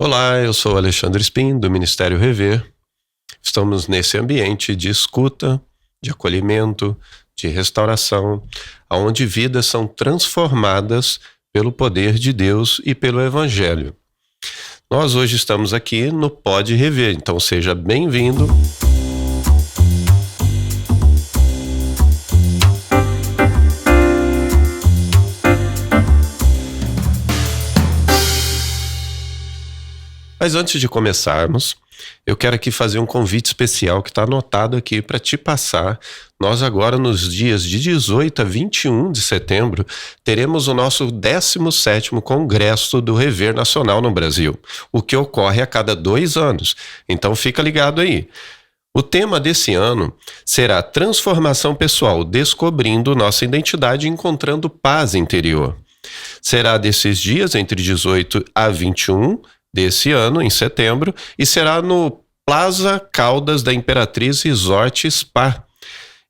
Olá, eu sou Alexandre Spin, do Ministério Rever. Estamos nesse ambiente de escuta, de acolhimento, de restauração, onde vidas são transformadas pelo poder de Deus e pelo Evangelho. Nós hoje estamos aqui no Pode Rever, então seja bem-vindo. Mas antes de começarmos, eu quero aqui fazer um convite especial que está anotado aqui para te passar. Nós agora, nos dias de 18 a 21 de setembro, teremos o nosso 17º Congresso do Rever Nacional no Brasil, o que ocorre a cada 2 anos. Então fica ligado aí. O tema desse ano será Transformação Pessoal, descobrindo nossa identidade e encontrando paz interior. Será desses dias, entre 18 a 21 desse ano, em setembro, e será no Plaza Caldas da Imperatriz Resort Spa,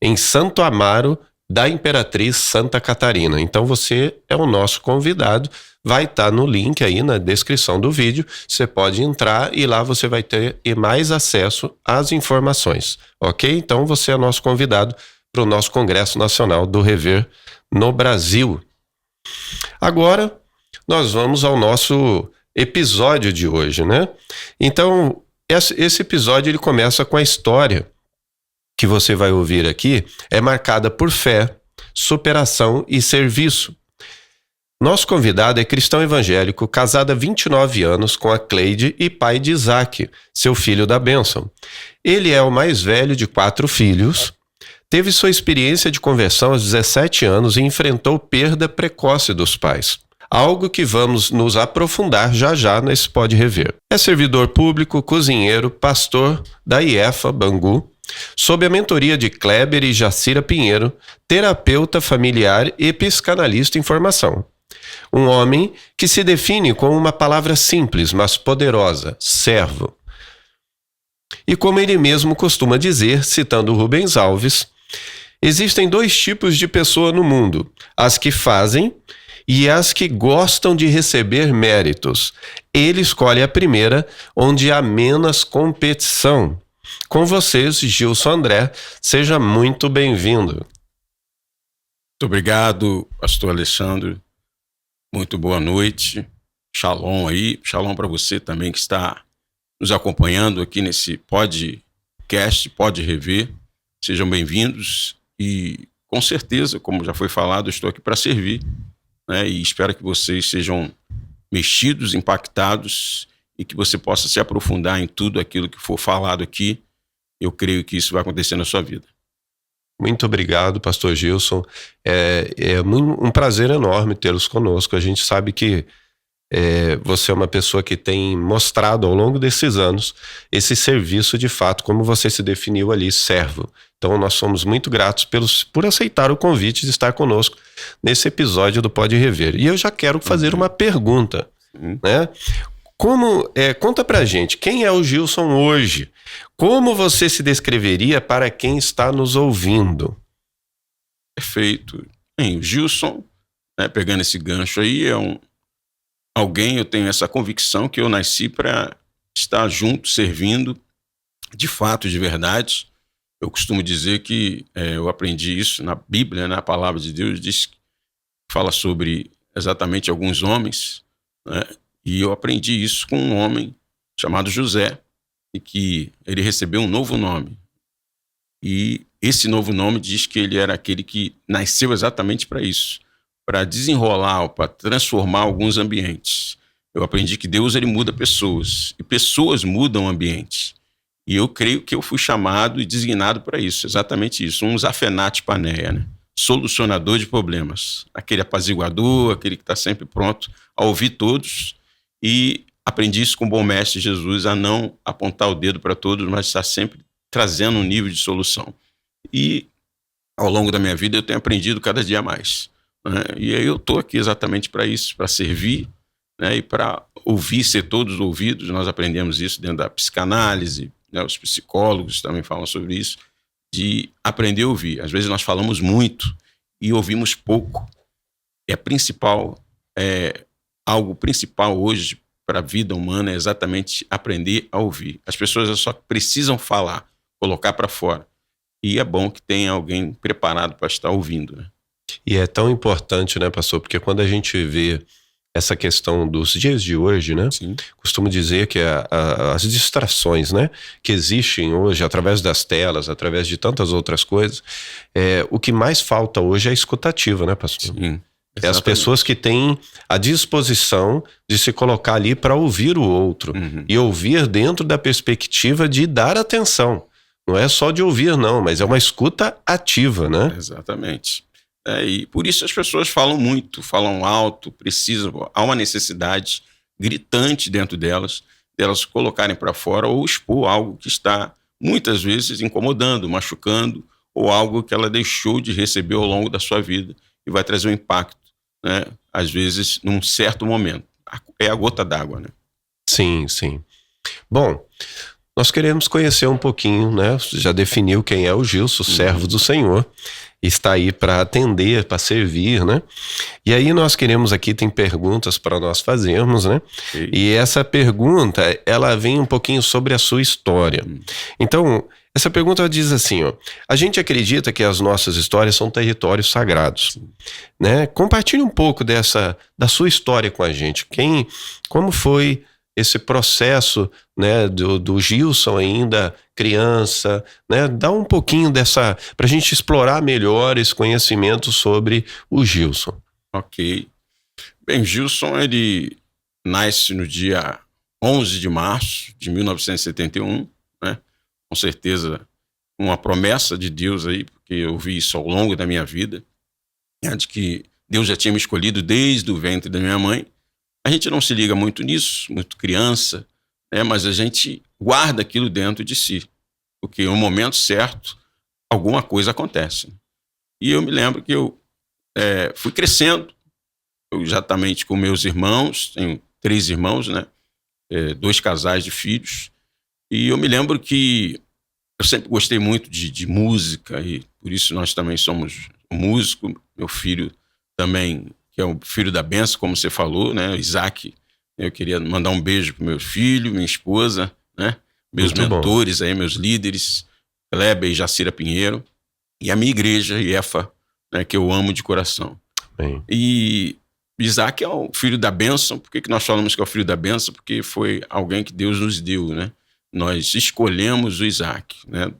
em Santo Amaro da Imperatriz Santa Catarina. Então você é o nosso convidado, vai estar no link aí na descrição do vídeo, você pode entrar e lá você vai ter mais acesso às informações, ok? Então você é nosso convidado para o nosso Congresso Nacional do Rever no Brasil. Agora, nós vamos ao nosso episódio de hoje, né? Então, esse episódio ele começa com a história que você vai ouvir aqui, é marcada por fé, superação e serviço. Nosso convidado é cristão evangélico, casado há 29 anos com a Cleide e pai de Isaac, seu filho da bênção. Ele é o mais velho de 4 filhos, teve sua experiência de conversão aos 17 anos e enfrentou perda precoce dos pais. Algo que vamos nos aprofundar já nesse Pode Rever. É servidor público, cozinheiro, pastor da IEFA Bangu, sob a mentoria de Kleber e Jacira Pinheiro, terapeuta familiar e psicanalista em formação. Um homem que se define com uma palavra simples, mas poderosa: servo. E como ele mesmo costuma dizer, citando Rubens Alves, existem 2 tipos de pessoa no mundo: as que fazem e as que gostam de receber méritos. Ele escolhe a primeira, onde há menos competição. Com vocês, Gilson André, seja muito bem-vindo. Muito obrigado, pastor Alexandre. Muito boa noite. Shalom aí. Shalom para você também que está nos acompanhando aqui nesse podcast, Pode Rever. Sejam bem-vindos e, com certeza, como já foi falado, eu estou aqui para servir. E espero que vocês sejam mexidos, impactados e que você possa se aprofundar em tudo aquilo que for falado aqui. Eu creio que isso vai acontecer na sua vida. Muito obrigado, pastor Gilson. É um prazer enorme tê-los conosco. A gente sabe que você é uma pessoa que tem mostrado ao longo desses anos esse serviço de fato, como você se definiu ali, servo. Então nós somos muito gratos por aceitar o convite de estar conosco nesse episódio do Pode Rever. E eu já quero fazer uma pergunta, né? Conta pra gente, quem é o Gilson hoje? Como você se descreveria para quem está nos ouvindo? Perfeito. O Gilson, pegando esse gancho aí, é alguém, eu tenho essa convicção que eu nasci para estar junto, servindo, de fato, de verdade. Eu costumo dizer que eu aprendi isso na Bíblia, na palavra de Deus, fala sobre exatamente alguns homens, né? E eu aprendi isso com um homem chamado José, e que ele recebeu um novo nome. E esse novo nome diz que ele era aquele que nasceu exatamente para isso, para desenrolar, para transformar alguns ambientes. Eu aprendi que Deus ele muda pessoas, e pessoas mudam ambientes. E eu creio que eu fui chamado e designado para isso, exatamente isso, um Zafenate Paneia, né? Solucionador de problemas, aquele apaziguador, aquele que está sempre pronto a ouvir todos. E aprendi isso com o bom mestre Jesus, a não apontar o dedo para todos, mas estar sempre trazendo um nível de solução. E ao longo da minha vida eu tenho aprendido cada dia mais, né? E aí eu estou aqui exatamente para isso, para servir, né? E para ouvir, ser todos ouvidos. Nós aprendemos isso dentro da psicanálise, né? Os psicólogos também falam sobre isso, de aprender a ouvir. Às vezes nós falamos muito e ouvimos pouco. Algo principal hoje para a vida humana é exatamente aprender a ouvir. As pessoas só precisam falar, colocar para fora. E é bom que tenha alguém preparado para estar ouvindo, né? E é tão importante, né, pastor? Porque quando a gente vê essa questão dos dias de hoje, né? Sim. Costumo dizer que as distrações, né, que existem hoje através das telas, através de tantas outras coisas, o que mais falta hoje é a escutativa, né, pastor? Sim. É as pessoas que têm a disposição de se colocar ali para ouvir o outro e ouvir dentro da perspectiva de dar atenção. Não é só de ouvir, não, mas é uma escuta ativa, né? Exatamente. E por isso as pessoas falam muito, falam alto, precisam, há uma necessidade gritante dentro delas colocarem para fora ou expor algo que está muitas vezes incomodando, machucando, ou algo que ela deixou de receber ao longo da sua vida e vai trazer um impacto, né? Às vezes num certo momento. É a gota d'água, né? Sim, sim. Bom, nós queremos conhecer um pouquinho, né? Você já definiu quem é o Gilson, servo do Senhor. Está aí para atender, para servir, né? E aí nós queremos aqui, tem perguntas para nós fazermos, né? Okay. E essa pergunta, ela vem um pouquinho sobre a sua história. Então, essa pergunta diz assim, ó: a gente acredita que as nossas histórias são territórios sagrados, né? Compartilhe um pouco da sua história com a gente. Como foi esse processo, né, do Gilson ainda criança, né? Dá um pouquinho pra gente explorar melhor esse conhecimento sobre o Gilson. Ok. Bem, Gilson, ele nasce no dia 11 de março de 1971, né? Com certeza uma promessa de Deus aí, porque eu vi isso ao longo da minha vida, né? De que Deus já tinha me escolhido desde o ventre da minha mãe. A gente não se liga muito nisso, muito criança, né? Mas a gente guarda aquilo dentro de si, porque no momento certo, alguma coisa acontece. E eu me lembro que eu fui crescendo, exatamente com meus irmãos, tenho 3 irmãos, né? 2 casais de filhos, e eu me lembro que eu sempre gostei muito de música, e por isso nós também somos músicos. Meu filho também, que é o filho da benção, como você falou, né? O Isaac. Eu queria mandar um beijo pro meu filho, minha esposa, né? Meus Muito mentores aí, meus líderes, Kleber e Jacira Pinheiro, e a minha igreja, IEFA, né? Que eu amo de coração. Bem. E Isaac é o filho da bênção. Por que nós falamos que é o filho da bênção? Porque foi alguém que Deus nos deu, né? Nós escolhemos o Isaac, né?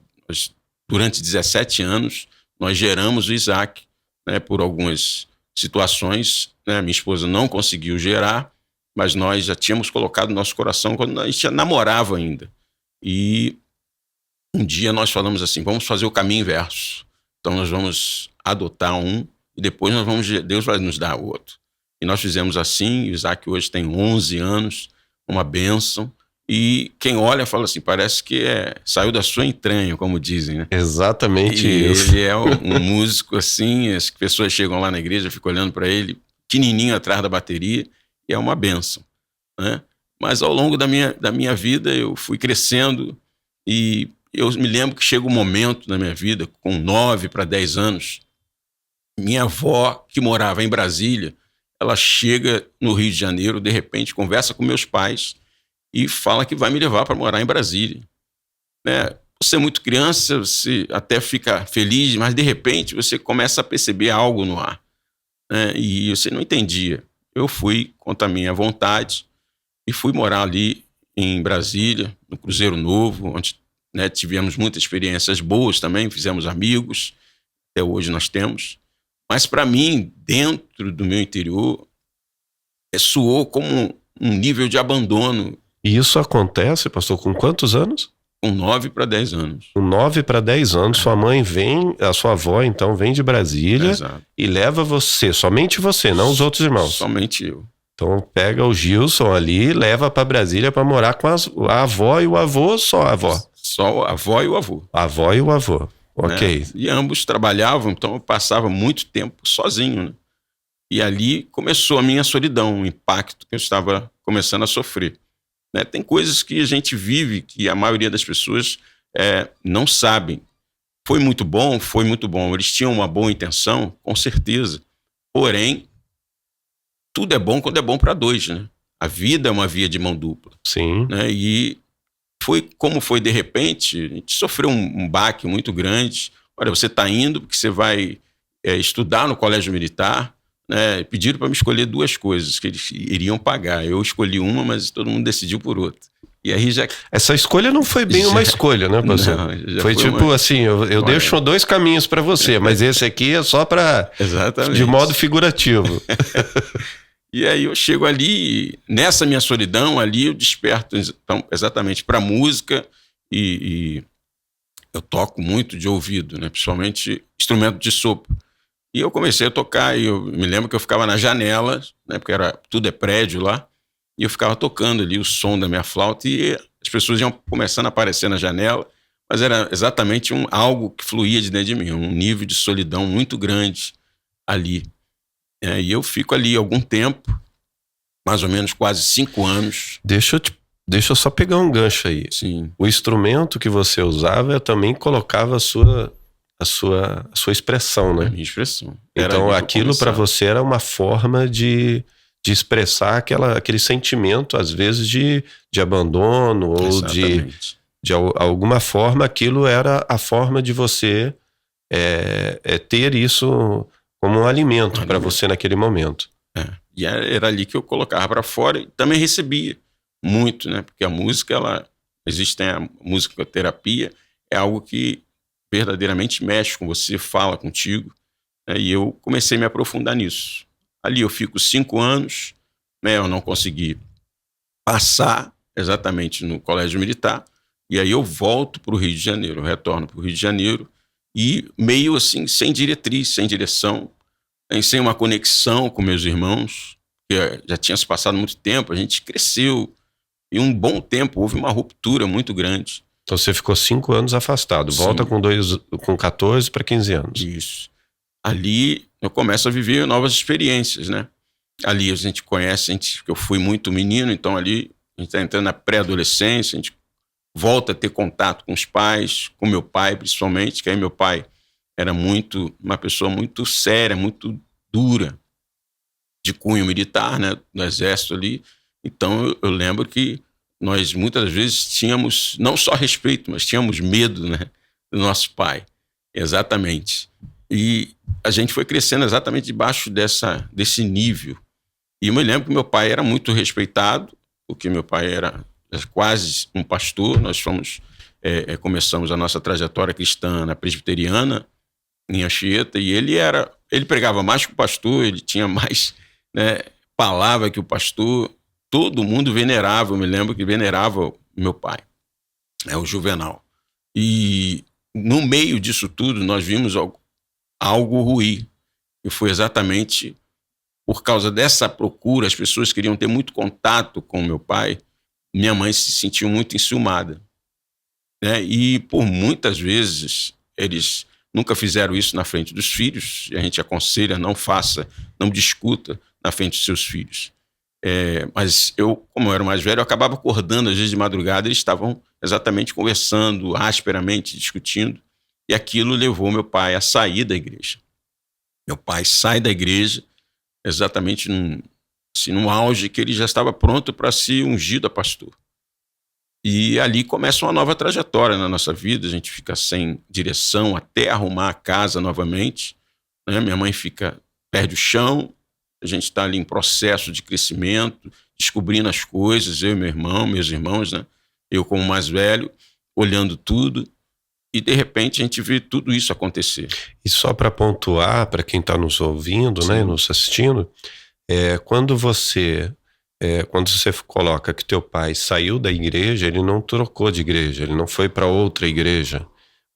Durante 17 anos, nós geramos o Isaac, né? Por algumas situações, né? Minha esposa não conseguiu gerar, mas nós já tínhamos colocado no nosso coração quando a gente já namorava ainda. E um dia nós falamos assim: vamos fazer o caminho inverso. Então nós vamos adotar um e depois Deus vai nos dar outro. E nós fizemos assim. O Isaac hoje tem 11 anos, uma bênção. E quem olha fala assim: parece que saiu da sua entranha, como dizem, né? Exatamente e isso. Ele é um músico assim, as pessoas chegam lá na igreja, ficam olhando para ele, pequenininho atrás da bateria, e é uma bênção, né? Mas ao longo da minha vida eu fui crescendo, e eu me lembro que chega um momento na minha vida, com 9 para 10 anos, minha avó, que morava em Brasília, ela chega no Rio de Janeiro, de repente conversa com meus pais e fala que vai me levar para morar em Brasília, né? Você é muito criança, você até fica feliz, mas de repente você começa a perceber algo no ar, né? E você não entendia. Eu fui contra a minha vontade e fui morar ali em Brasília, no Cruzeiro Novo, onde, né, tivemos muitas experiências boas também, fizemos amigos, até hoje nós temos. Mas para mim, dentro do meu interior, soou como um nível de abandono. E isso acontece, pastor, com quantos anos? Com 9 para 10 anos. Com 9 para 10 anos, sua mãe a sua avó então vem de Brasília. Exato. E leva você, somente você, não os outros irmãos. Somente eu. Então pega o Gilson ali e leva para Brasília para morar com a avó e o avô, só a avó? Só a avó e o avô. A avó e o avô, ok. Né? E ambos trabalhavam, então eu passava muito tempo sozinho, né? E ali começou a minha solidão, o impacto que eu estava começando a sofrer. Né? Tem coisas que a gente vive que a maioria das pessoas não sabem. Foi muito bom, eles tinham uma boa intenção, com certeza. Porém, tudo é bom quando é bom para 2, né? A vida é uma via de mão dupla. Sim. Né? E como foi de repente, a gente sofreu um baque muito grande. Olha, você está indo porque você vai estudar no colégio militar, né? Pediram para me escolher 2 coisas que eles iriam pagar. Eu escolhi uma, mas todo mundo decidiu por outra. E aí Essa escolha não foi bem uma escolha, né, pastor? Não, foi tipo assim, eu deixo 2 caminhos para você, mas esse aqui é só para... Exatamente. De modo figurativo. E aí eu chego ali, nessa minha solidão, ali eu desperto então, exatamente para música e eu toco muito de ouvido, né? Principalmente instrumento de sopro. E eu comecei a tocar e eu me lembro que eu ficava na janela, né? Porque tudo é prédio lá, e eu ficava tocando ali o som da minha flauta e as pessoas iam começando a aparecer na janela, mas era exatamente algo que fluía de dentro de mim, um nível de solidão muito grande ali. E eu fico ali algum tempo, mais ou menos quase 5 anos. Deixa eu só pegar um gancho aí. Sim. O instrumento que você usava, eu também colocava a sua expressão, né? A minha expressão. Então aquilo para você era uma forma de expressar aquele sentimento, às vezes, de abandono ou de alguma forma, aquilo era a forma de você ter isso como um alimento para você naquele momento. E era ali que eu colocava para fora e também recebia muito, né? Porque a música, existe a musicoterapia, é algo que verdadeiramente mexe com você, fala contigo, né? E eu comecei a me aprofundar nisso. Ali eu fico 5 anos, né? Eu não consegui passar exatamente no colégio militar, e aí eu volto para o Rio de Janeiro, eu retorno para o Rio de Janeiro, e meio assim, sem diretriz, sem direção, sem uma conexão com meus irmãos, que já tinha se passado muito tempo, a gente cresceu, e um bom tempo houve uma ruptura muito grande. Então você ficou 5 anos afastado, volta com 14 para 15 anos. Isso. Ali eu começo a viver novas experiências, né? Ali a gente conhece, eu fui muito menino, então ali a gente está entrando na pré-adolescência, a gente volta a ter contato com os pais, com meu pai principalmente, que aí meu pai era uma pessoa muito séria, muito dura, de cunho militar, né, do exército ali. Então eu lembro que nós muitas vezes tínhamos não só respeito, mas tínhamos medo, né, do nosso pai. Exatamente. E a gente foi crescendo exatamente debaixo desse nível. E eu me lembro que meu pai era muito respeitado, porque meu pai era quase um pastor. Nós começamos a nossa trajetória cristã na presbiteriana, em Anchieta, e ele pregava mais que o pastor, ele tinha mais, né, palavra que o pastor. Todo mundo venerava, eu me lembro que venerava meu pai, o Juvenal. E no meio disso tudo nós vimos algo ruim, e foi exatamente por causa dessa procura. As pessoas queriam ter muito contato com meu pai, minha mãe se sentiu muito enciumada, né? E por muitas vezes eles nunca fizeram isso na frente dos filhos, e a gente aconselha, não faça, não discuta na frente dos seus filhos. Mas eu, como eu era mais velho, eu acabava acordando às vezes de madrugada, eles estavam exatamente conversando, asperamente discutindo, e aquilo levou meu pai a sair da igreja. Meu pai sai da igreja exatamente num auge que ele já estava pronto para ser ungido a pastor. E ali começa uma nova trajetória na nossa vida, a gente fica sem direção até arrumar a casa novamente, né? Minha mãe perde o chão, a gente está ali em processo de crescimento, descobrindo as coisas, eu e meus irmãos, né? Eu como mais velho, olhando tudo, e de repente a gente vê tudo isso acontecer. E só para pontuar, para quem está nos ouvindo, né, nos assistindo, quando você coloca que teu pai saiu da igreja, ele não trocou de igreja, ele não foi para outra igreja.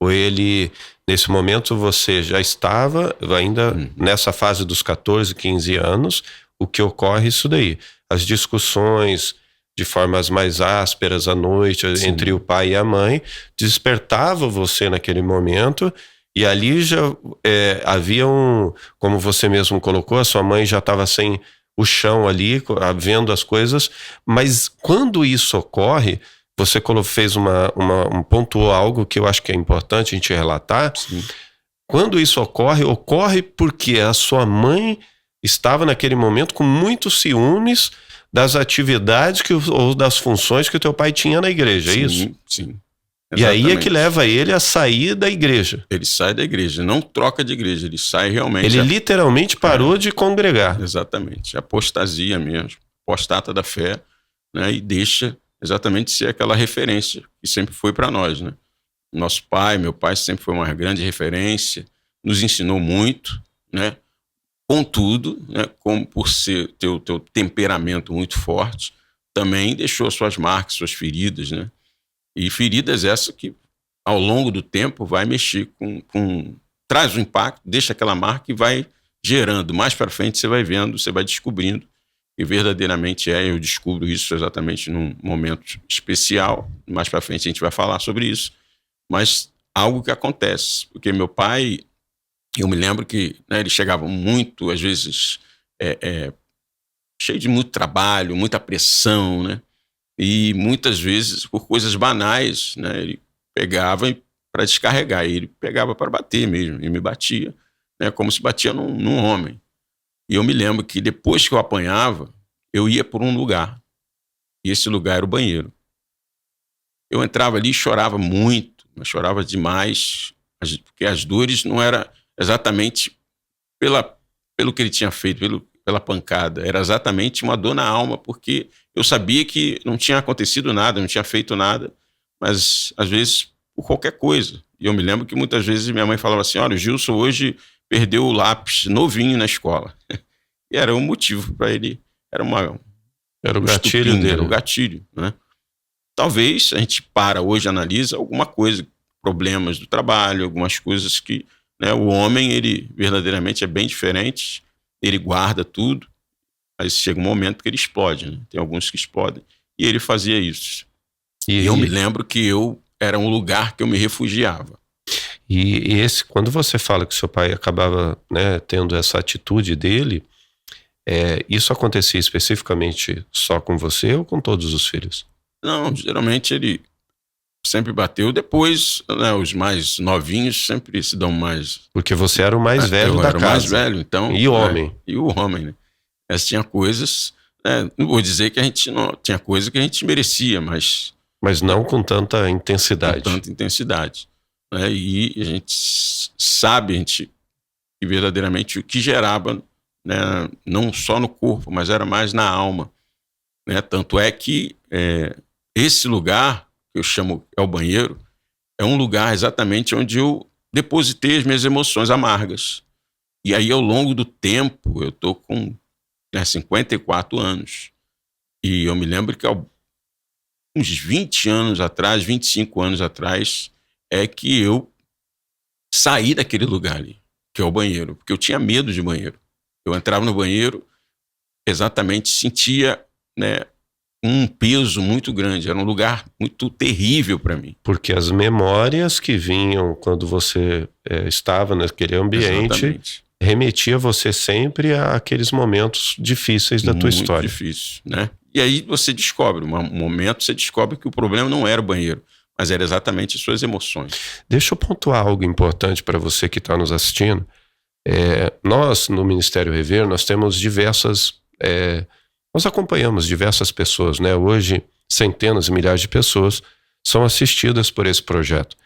Ou ele, nesse momento, você já estava ainda nessa fase dos 14, 15 anos, o que ocorre é isso daí. As discussões de formas mais ásperas à noite, entre o pai e a mãe, despertava você naquele momento, e ali já havia como você mesmo colocou, a sua mãe já estava sem o chão ali, vendo as coisas, mas quando isso ocorre, você pontuou algo que eu acho que é importante a gente relatar. Sim. Quando isso ocorre porque a sua mãe estava naquele momento com muitos ciúmes das atividades ou das funções que o teu pai tinha na igreja, é isso? Sim. E aí é que leva ele a sair da igreja. Ele sai da igreja, não troca de igreja, ele sai realmente... Ele literalmente parou de congregar. Exatamente, apostasia mesmo, apostata da fé, né? E deixa exatamente ser aquela referência que sempre foi para nós, né? Nosso pai, meu pai sempre foi uma grande referência, nos ensinou muito, né? Contudo, né, como por ser teu temperamento muito forte, também deixou suas marcas, suas feridas, né? E feridas essas que, ao longo do tempo, vai mexer traz um impacto, deixa aquela marca e vai gerando. Mais para frente você vai vendo, você vai descobrindo que verdadeiramente eu descubro isso exatamente num momento especial. Mais para frente a gente vai falar sobre isso. Mas algo que acontece, porque meu pai... Eu me lembro que, né, ele chegava muito, às vezes, cheio de muito trabalho, muita pressão, né? E muitas vezes, por coisas banais, né, ele pegava para descarregar, e ele pegava para bater mesmo, e me batia, né, como se batia num homem. E eu me lembro que depois que eu apanhava, eu ia por um lugar, e esse lugar era o banheiro. Eu entrava ali e chorava muito, mas chorava demais, porque as dores não eram exatamente pelo que ele tinha feito, pela pancada. Era exatamente uma dor na alma, porque eu sabia que não tinha acontecido nada, não tinha feito nada, mas às vezes por qualquer coisa. E eu me lembro que muitas vezes minha mãe falava assim, olha, o Gilson hoje perdeu o lápis novinho na escola. E era um motivo para ele, era o gatilho dele. Era o gatilho, né? Talvez a gente hoje analisa alguma coisa, problemas do trabalho, algumas coisas que, né, o homem, ele verdadeiramente é bem diferente, ele guarda tudo, mas chega um momento que ele explode, né? Tem alguns que explodem, e ele fazia isso. E eu me lembro que era um lugar que eu me refugiava. E quando você fala que seu pai acabava, né, tendo essa atitude dele, isso acontecia especificamente só com você ou com todos os filhos? Não, geralmente ele sempre bateu. Depois, né, os mais novinhos sempre se dão mais... Porque você era o mais velho da casa. Eu era o mais velho, então... E o homem. E o homem, né? Mas tinha coisas... não vou dizer que a gente não... Tinha coisa que a gente merecia, mas... Mas não com tanta intensidade. Com tanta intensidade. Né? E a gente sabe, que verdadeiramente o que gerava, né, não só no corpo, mas era mais na alma. Né? Tanto é que esse lugar... eu chamo o banheiro, é um lugar exatamente onde eu depositei as minhas emoções amargas. E aí, ao longo do tempo, eu tô com 54 anos. E eu me lembro que uns 20 anos atrás, 25 anos atrás, é que eu saí daquele lugar ali, que é o banheiro, porque eu tinha medo de banheiro. Eu entrava no banheiro, exatamente sentia, né, um peso muito grande, era um lugar muito terrível para mim. Porque as memórias que vinham quando você estava naquele ambiente, exatamente, remetia você sempre àqueles momentos difíceis da tua história. Muito difícil, né? E aí você descobre, um momento você descobre que o problema não era o banheiro, mas era exatamente as suas emoções. Deixa eu pontuar algo importante para você que está nos assistindo. Nós, no Ministério Rever, nós temos nós acompanhamos diversas pessoas, né? Hoje, centenas e milhares de pessoas são assistidas por esse projeto.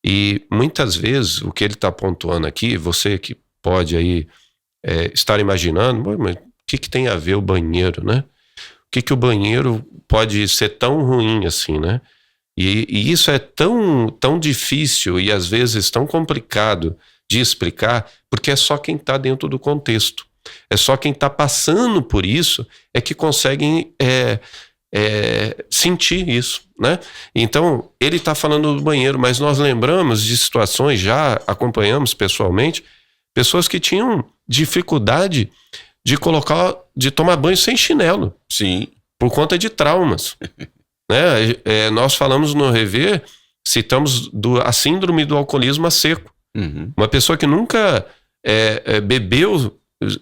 E muitas vezes, o que ele está pontuando aqui, você que pode aí estar imaginando, mas o que tem a ver o banheiro, né? O que o banheiro pode ser tão ruim assim, né? E isso é tão difícil e às vezes tão complicado de explicar, porque é só quem está dentro do contexto. É só quem está passando por isso que consegue sentir isso, né? Então, ele está falando do banheiro, mas nós lembramos de situações, já acompanhamos pessoalmente, pessoas que tinham dificuldade de tomar banho sem chinelo. Sim. Por conta de traumas. Né? Nós falamos no Rever, citamos a síndrome do alcoolismo a seco. Uhum. Uma pessoa que nunca bebeu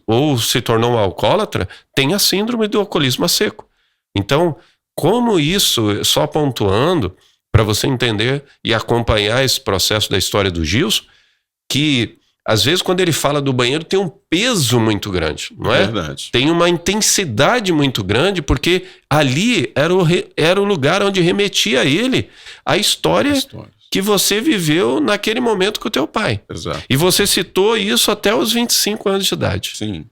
ou se tornou um alcoólatra, tem a síndrome do alcoolismo a seco. Então, como isso, só pontuando, para você entender e acompanhar esse processo da história do Gilson, que às vezes quando ele fala do banheiro tem um peso muito grande, não é? Verdade. Tem uma intensidade muito grande, porque ali era o lugar onde remetia a ele a história que você viveu naquele momento com o teu pai. Exato. E você citou isso até os 25 anos de idade. Sim.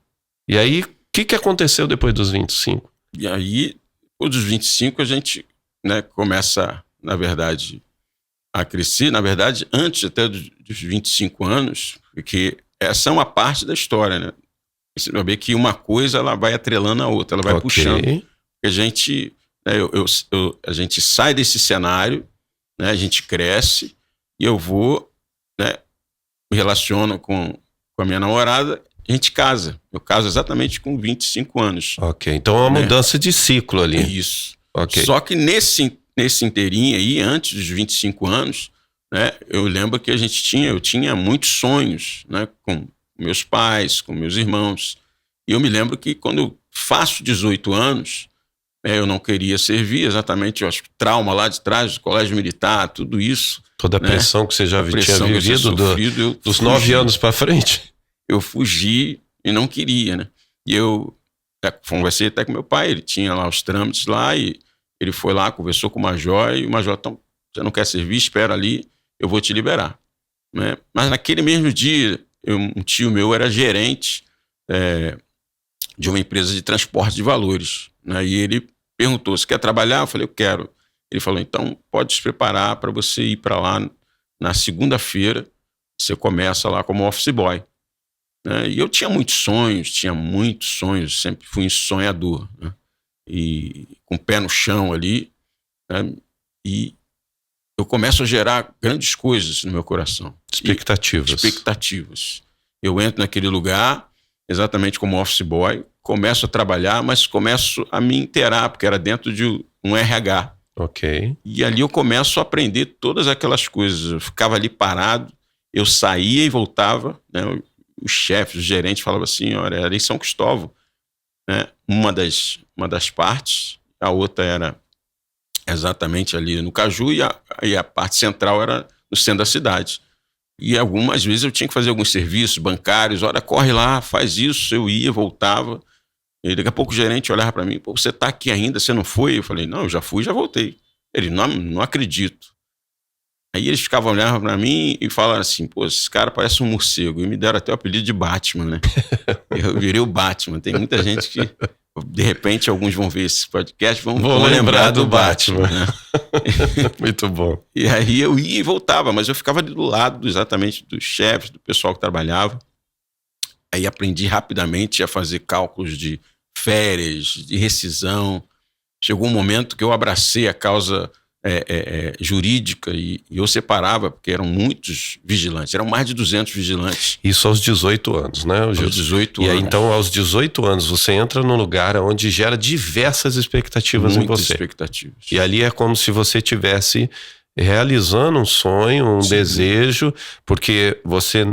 E aí, o que aconteceu depois dos 25? E aí, depois dos 25, a gente, né, começa, na verdade, a crescer. Na verdade, antes até dos 25 anos, porque essa é uma parte da história, né? Você vai ver que uma coisa ela vai atrelando a outra, ela vai puxando. A gente, né, a gente sai desse cenário, né, a gente cresce, e eu vou, né, me relaciono com a minha namorada, a gente casa. Eu caso exatamente com 25 anos. Ok, então é uma mudança de ciclo ali. Isso. Okay. Só que nesse inteirinho aí, antes dos 25 anos, né, eu lembro que eu tinha muitos sonhos, né, com meus pais, com meus irmãos. E eu me lembro que quando eu faço 18 anos, eu não queria servir exatamente, eu acho que trauma lá de trás, do colégio militar, tudo isso. Toda a pressão que você já tinha vivido dos 9 anos para frente. Eu fugi e não queria, né? E eu conversei até com meu pai, ele tinha lá os trâmites lá, e ele foi lá, conversou com o major, e o major, então, você não quer servir, espera ali, eu vou te liberar. Né? Mas naquele mesmo dia, um tio meu era gerente de uma empresa de transporte de valores, né? E ele perguntou, você quer trabalhar? Eu falei, eu quero. Ele falou, então pode se preparar para você ir para lá na segunda-feira, você começa lá como office boy. E eu tinha muitos sonhos, sempre fui um sonhador, né? E com o pé no chão ali, né? E eu começo a gerar grandes coisas no meu coração. Expectativas. Eu entro naquele lugar, exatamente como office boy, começo a trabalhar, mas começo a me inteirar, porque era dentro de um RH. Ok. E ali eu começo a aprender todas aquelas coisas. Eu ficava ali parado, eu saía e voltava, né? Os chefes, os gerentes falavam assim, olha, era em São Cristóvão, né? Uma das partes, a outra era exatamente ali no Caju, e a parte central era no centro da cidade. E algumas vezes eu tinha que fazer alguns serviços bancários, olha, corre lá, faz isso, eu ia, voltava, e daqui a pouco o gerente olhava para mim, pô, você tá aqui ainda, você não foi? Eu falei, não, eu já fui, já voltei. Ele, não acredito. Aí eles ficavam olhando para mim e falaram assim, pô, esse cara parece um morcego, e me deram até o apelido de Batman, né? Eu virei o Batman. Tem muita gente que, de repente, alguns vão ver esse podcast, vão lembrar do Batman, né? Muito bom. E aí eu ia e voltava, mas eu ficava ali do lado exatamente dos chefes, do pessoal que trabalhava. Aí aprendi rapidamente a fazer cálculos de férias, de rescisão. Chegou um momento que eu abracei a causa jurídica e eu separava, porque eram muitos vigilantes, eram mais de 200 vigilantes. Isso aos 18 anos, né? Aos 18 anos. E aí, então, aos 18 anos, você entra num lugar onde gera diversas expectativas em você. Expectativas. E ali é como se você tivesse realizando um sonho, um desejo, porque você,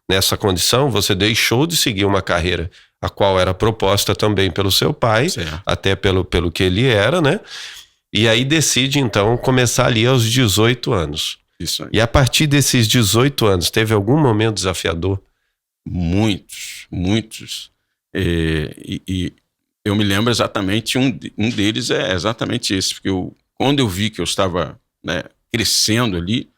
nessa condição, você deixou de seguir uma carreira a qual era proposta também pelo seu pai, até pelo que ele era, né? E aí decide, então, começar ali aos 18 anos. Isso aí. E a partir desses 18 anos, teve algum momento desafiador? Muitos. E eu me lembro exatamente, um deles é exatamente esse, porque quando eu vi que eu estava, né, crescendo ali,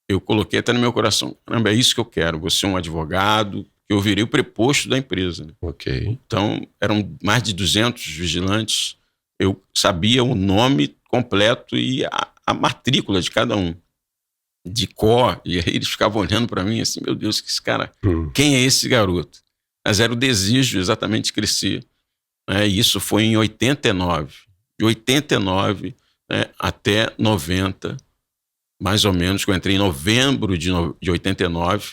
eu coloquei até no meu coração, caramba, é isso que eu quero, vou ser um advogado, eu virei o preposto da empresa. Né? Ok. Então, eram mais de 200 vigilantes, eu sabia o nome completo e a matrícula de cada um, de cor, e aí eles ficavam olhando para mim assim, meu Deus, que esse cara, quem é esse garoto? Mas era o desejo exatamente de crescer. Né? E isso foi em 89. De 89, né, até 90, mais ou menos, que eu entrei em novembro de 89,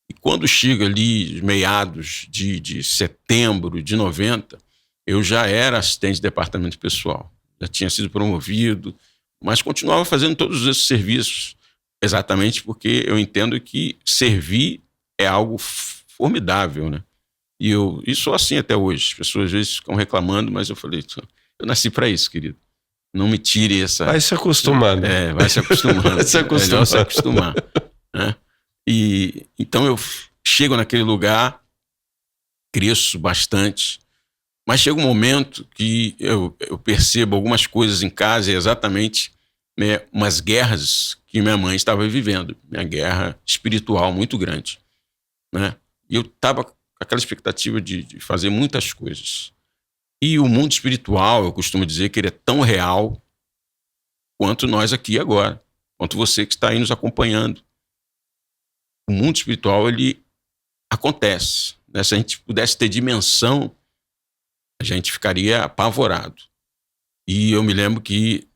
e quando chega ali meados de setembro de 90, eu já era assistente de departamento pessoal, já tinha sido promovido, mas continuava fazendo todos esses serviços, exatamente porque eu entendo que servir é algo formidável, né? E eu sou assim até hoje. As pessoas às vezes ficam reclamando, mas eu falei, eu nasci para isso, querido. Não me tire essa... Vai se acostumando. Vai se acostumando. Vai se acostumando. É melhor se acostumar. Né? E então eu chego naquele lugar, cresço bastante, mas chega um momento que eu percebo algumas coisas em casa, exatamente, né, umas guerras que minha mãe estava vivendo, uma guerra espiritual muito grande, né? E eu estava com aquela expectativa de fazer muitas coisas. E o mundo espiritual, eu costumo dizer que ele é tão real quanto nós aqui agora, quanto você que está aí nos acompanhando. O mundo espiritual, ele acontece, né? Se a gente pudesse ter dimensão, a gente ficaria apavorado. E eu me lembro que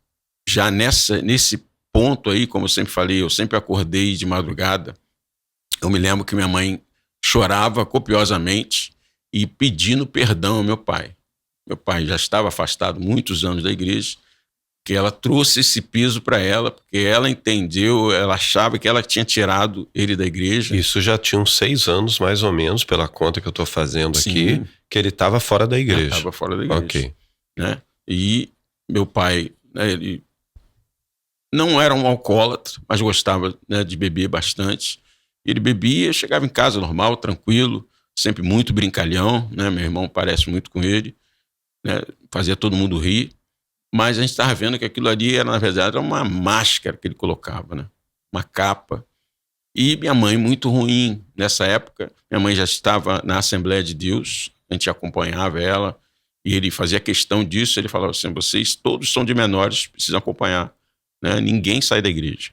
já nesse ponto aí, como eu sempre falei, eu sempre acordei de madrugada. Eu me lembro que minha mãe chorava copiosamente e pedindo perdão ao meu pai. Meu pai já estava afastado muitos anos da igreja, que ela trouxe esse peso para ela, porque ela entendeu, ela achava que ela tinha tirado ele da igreja. Isso já tinha uns 6 anos, mais ou menos, pela conta que eu estou fazendo Sim. aqui, que ele estava fora da igreja. Estava fora da igreja. Ok. Né? E meu pai, né, ele não era um alcoólatra, mas gostava, né, de beber bastante. Ele bebia, chegava em casa normal, tranquilo, sempre muito brincalhão, né? Meu irmão parece muito com ele, né? Fazia todo mundo rir. Mas a gente estava vendo que aquilo ali era, na verdade, era uma máscara que ele colocava, né? Uma capa. E minha mãe, muito ruim nessa época. Minha mãe já estava na Assembleia de Deus, a gente acompanhava ela, e ele fazia questão disso. Ele falava assim: vocês todos são de menores, precisam acompanhar, né? Ninguém sai da igreja.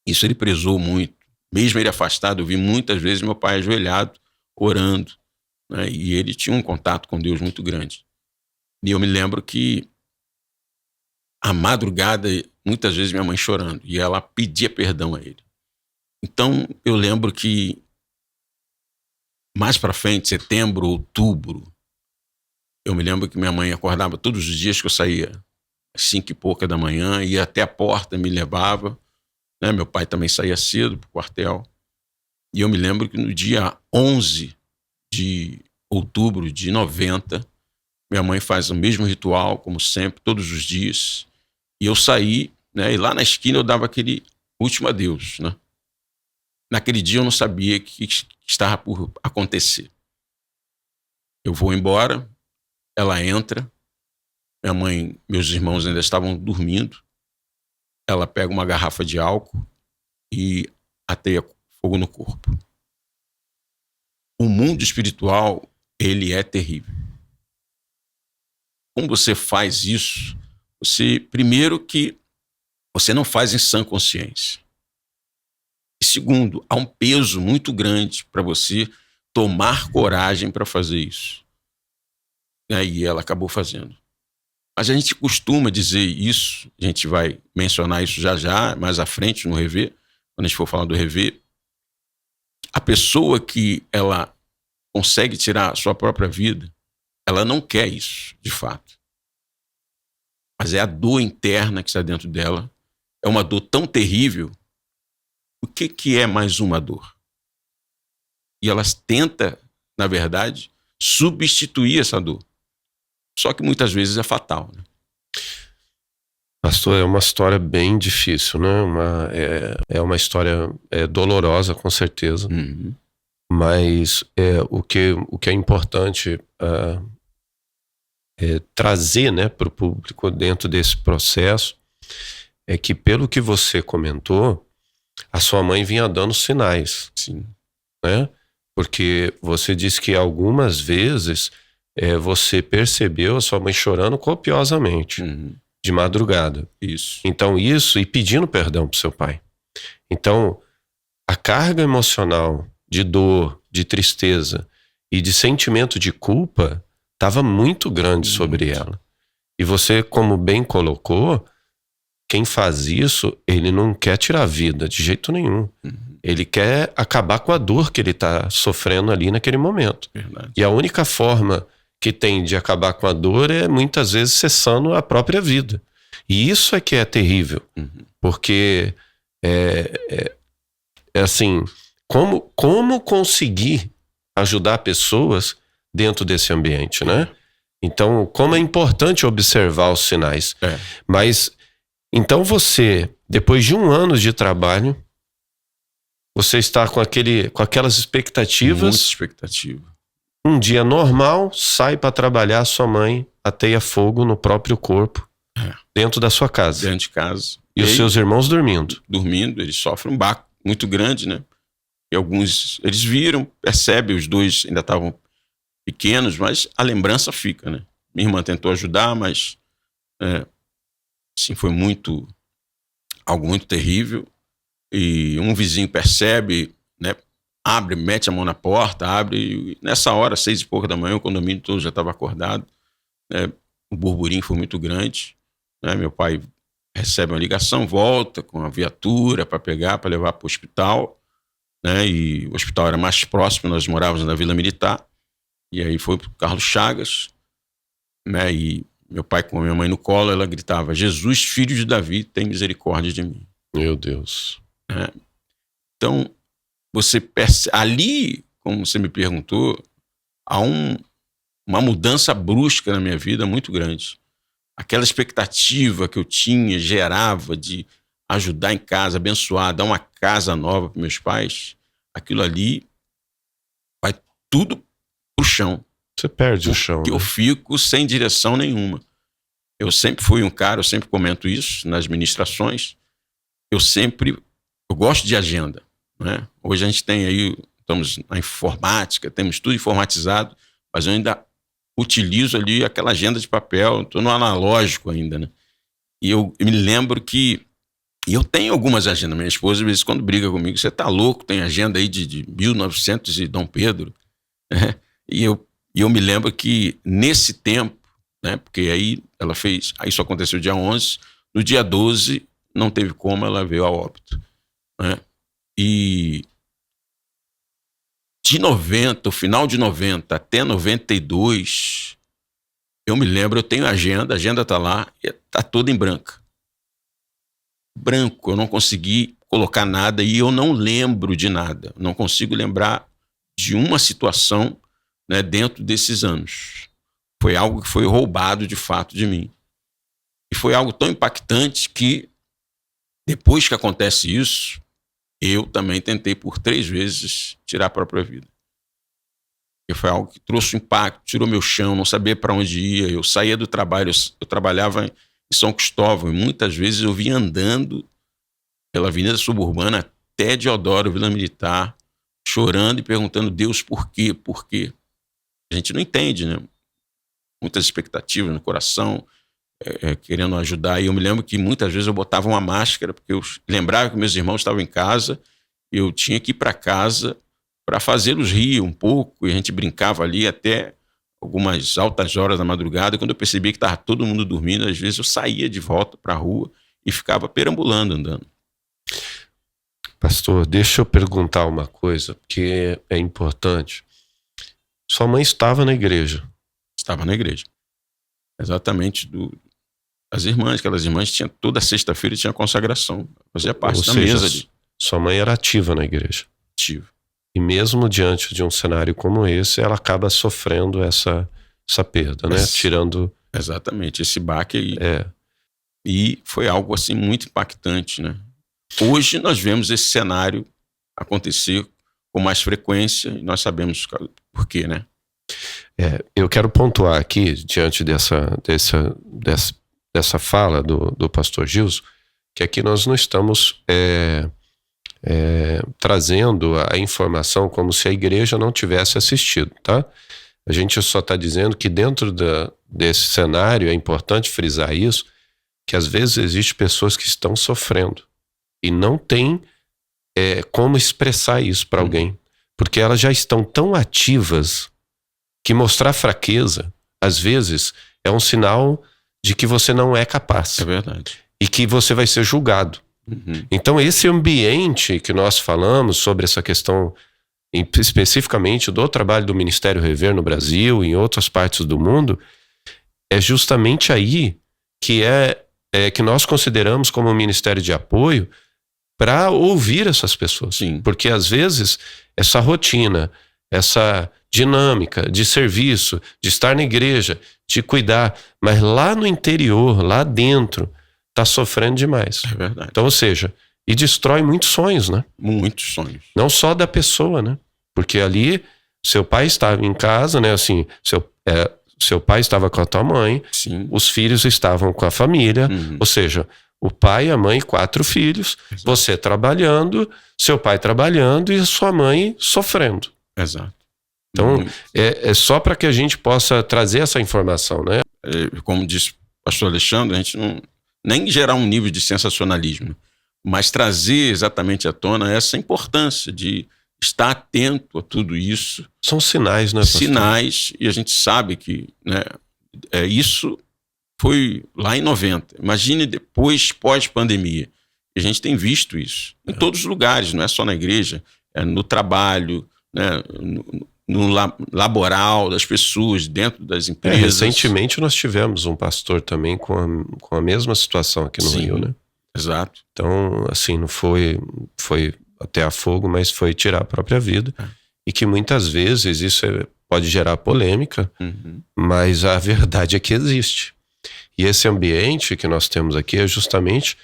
Isso ele prezou muito. Mesmo ele afastado, eu vi muitas vezes meu pai ajoelhado, orando, né? E ele tinha um contato com Deus muito grande. E eu me lembro que à madrugada, muitas vezes minha mãe chorando, e ela pedia perdão a ele. Então, eu lembro que mais para frente, setembro, outubro, eu me lembro que minha mãe acordava todos os dias que eu saía às 5 e pouca da manhã, ia até a porta, me levava, né? Meu pai também saía cedo para o quartel. E eu me lembro que no dia 11 de outubro de 90, minha mãe faz o mesmo ritual, como sempre, todos os dias. E eu saí, né? E lá na esquina eu dava aquele último adeus, né? Naquele dia eu não sabia o que estava por acontecer. Eu vou embora, ela entra, minha mãe, meus irmãos ainda estavam dormindo, ela pega uma garrafa de álcool e ateia fogo no corpo. O mundo espiritual, ele é terrível. Como você faz isso? Você, primeiro, que você não faz em sã consciência. E segundo, há um peso muito grande para você tomar coragem para fazer isso. E aí ela acabou fazendo. Mas a gente costuma dizer isso, a gente vai mencionar isso já, mais à frente no Rever, quando a gente for falar do Rever. A pessoa que ela consegue tirar a sua própria vida, ela não quer isso, de fato. Mas é a dor interna que está dentro dela. É uma dor tão terrível. O que é mais uma dor? E ela tenta, na verdade, substituir essa dor. Só que muitas vezes é fatal, né? Pastor, é uma história bem difícil, né? É uma história dolorosa, com certeza. Uhum. Mas o que é importante trazer, né, para o público dentro desse processo é que, pelo que você comentou, a sua mãe vinha dando sinais. Sim. Né? Porque você disse que algumas vezes você percebeu a sua mãe chorando copiosamente, de madrugada. Isso. Então isso, e pedindo perdão pro seu pai. Então, a carga emocional de dor, de tristeza e de sentimento de culpa estava muito grande sobre ela. E você, como bem colocou, quem faz isso, ele não quer tirar a vida de jeito nenhum. Ele quer acabar com a dor que ele está sofrendo ali naquele momento. Verdade. E a única forma que tem de acabar com a dor é muitas vezes cessando a própria vida. E isso é que é terrível. Porque assim, como conseguir ajudar pessoas dentro desse ambiente, né? Então, como é importante observar os sinais. Mas, então você, depois de 1 ano de trabalho, Você está com aquelas expectativas. Muita expectativa. Um dia normal, sai para trabalhar, sua mãe ateia fogo no próprio corpo, dentro da sua casa. Dentro de casa. E os seus irmãos dormindo. Dormindo, eles sofrem um baque muito grande, né? E alguns, eles viram, percebem, os dois ainda estavam pequenos, mas a lembrança fica, né? Minha irmã tentou ajudar, mas assim, foi algo muito terrível. E um vizinho percebe, né? Abre, mete a mão na porta, abre. E nessa hora, 6h pouca da manhã, o condomínio todo já estava acordado. Né? O burburinho foi muito grande. Né? Meu pai recebe uma ligação, volta com a viatura para levar para o hospital. Né? E o hospital era mais próximo, nós morávamos na Vila Militar. E aí foi para o Carlos Chagas. Né? E meu pai com a minha mãe no colo, ela gritava: Jesus, filho de Davi, tem misericórdia de mim. Meu Deus. Então, você percebe, ali, como você me perguntou, há uma mudança brusca na minha vida muito grande. Aquela expectativa que eu tinha, gerava de ajudar em casa, abençoar, dar uma casa nova para meus pais, aquilo ali vai tudo pro chão. Você perde o chão. Eu fico sem direção nenhuma. Eu sempre fui um cara, eu sempre comento isso nas ministrações, eu gosto de agenda. Né? Hoje a gente tem aí, estamos na informática, temos tudo informatizado, mas eu ainda utilizo ali aquela agenda de papel, estou no analógico ainda, né? E eu me lembro que eu tenho algumas agendas, minha esposa às vezes quando briga comigo, você tá louco, tem agenda aí de 1900 e Dom Pedro, né? E eu me lembro que nesse tempo, né, porque aí isso aconteceu dia 11, no dia 12 não teve como, ela veio a óbito, né? E de 90, o final de 90 até 92, eu me lembro, eu tenho a agenda tá lá, tá toda em branco. Branco, eu não consegui colocar nada e eu não lembro de nada. Não consigo lembrar de uma situação, né, dentro desses anos. Foi algo que foi roubado de fato de mim. E foi algo tão impactante que, depois que acontece isso, eu também tentei por 3 vezes tirar a própria vida. E foi algo que trouxe um impacto, tirou meu chão, não sabia para onde ia. Eu saía do trabalho, eu trabalhava em São Cristóvão, e muitas vezes eu vinha andando pela avenida suburbana até Deodoro, Vila Militar, chorando e perguntando: Deus, por quê? Por quê? A gente não entende, né? Muitas expectativas no coração, querendo ajudar. E eu me lembro que muitas vezes eu botava uma máscara, porque eu lembrava que meus irmãos estavam em casa, e eu tinha que ir para casa para fazê-los rir um pouco, e a gente brincava ali até algumas altas horas da madrugada. Quando eu percebia que estava todo mundo dormindo, às vezes eu saía de volta para a rua e ficava perambulando, andando. Pastor, deixa eu perguntar uma coisa, porque é importante. Sua mãe estava na igreja? Estava na igreja. Exatamente. Aquelas irmãs tinham toda sexta-feira tinha consagração. Fazia parte da mesa ali. Sua mãe era ativa na igreja? Ativa. E mesmo diante de um cenário como esse, ela acaba sofrendo essa perda, né? Tirando... Exatamente, esse baque aí. E foi algo assim muito impactante, né? Hoje nós vemos esse cenário acontecer com mais frequência e nós sabemos por quê, né? Eu quero pontuar aqui, diante dessa fala do pastor Gilson, que aqui nós não estamos trazendo a informação como se a igreja não tivesse assistido, tá? A gente só está dizendo que dentro desse cenário, é importante frisar isso, que às vezes existem pessoas que estão sofrendo e não tem como expressar isso para alguém, porque elas já estão tão ativas que mostrar fraqueza, às vezes, é um sinal de que você não é capaz. É verdade. E que você vai ser julgado. Uhum. Então, esse ambiente que nós falamos sobre essa questão, especificamente do trabalho do Ministério Rever no Brasil e em outras partes do mundo, é justamente aí que que nós consideramos como um ministério de apoio para ouvir essas pessoas. Sim. Porque, às vezes, essa rotina, essa dinâmica de serviço, de estar na igreja, de cuidar, mas lá no interior, lá dentro, está sofrendo demais. É verdade. Então, ou seja, E destrói muitos sonhos, né? Muitos sonhos. Não só da pessoa, né? Porque ali, seu pai estava em casa, né? Assim, seu pai estava com a tua mãe, Sim. os filhos estavam com a família, ou seja, o pai, a mãe, 4 filhos, Exato. Você trabalhando, seu pai trabalhando e sua mãe sofrendo. Exato. Então, é só para que a gente possa trazer essa informação, né? Como disse o pastor Alexandre, a gente não nem gerar um nível de sensacionalismo, mas trazer exatamente à tona essa importância de estar atento a tudo isso. São sinais, né, pastor? Sinais, e a gente sabe que, né, isso foi lá em 90. Imagine depois, pós-pandemia. E a gente tem visto isso em todos os lugares, não é só na igreja, no trabalho, né, no laboral das pessoas, dentro das empresas. Recentemente nós tivemos um pastor também com a mesma situação aqui no Rio, né? Exato. Então, assim, não foi até a fogo, mas foi tirar a própria vida. E que muitas vezes isso pode gerar polêmica, mas a verdade é que existe. E esse ambiente que nós temos aqui é justamente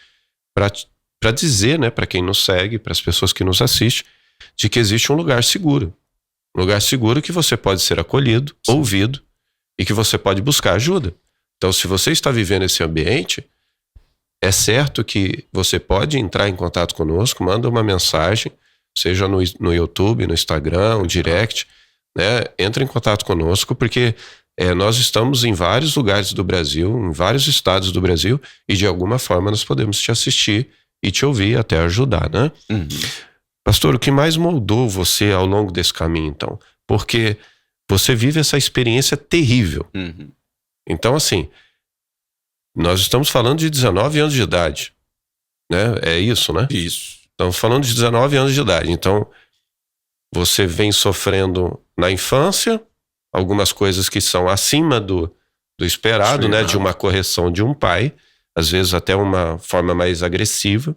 para dizer, né, para quem nos segue, para as pessoas que nos assistem, de que existe um lugar seguro. Um lugar seguro que você pode ser acolhido, ouvido, e que você pode buscar ajuda. Então, se você está vivendo esse ambiente, é certo que você pode entrar em contato conosco, manda uma mensagem, seja no YouTube, no Instagram, um direct, né? Entra em contato conosco, porque nós estamos em vários lugares do Brasil, em vários estados do Brasil, e de alguma forma nós podemos te assistir e te ouvir, até ajudar, né? Pastor, o que mais moldou você ao longo desse caminho, então? Porque você vive essa experiência terrível. Então, assim, nós estamos falando de 19 anos de idade, né? É isso, né? Isso. Estamos falando de 19 anos de idade. Então, você vem sofrendo na infância algumas coisas que são acima do esperado, né? De uma correção de um pai, às vezes até uma forma mais agressiva.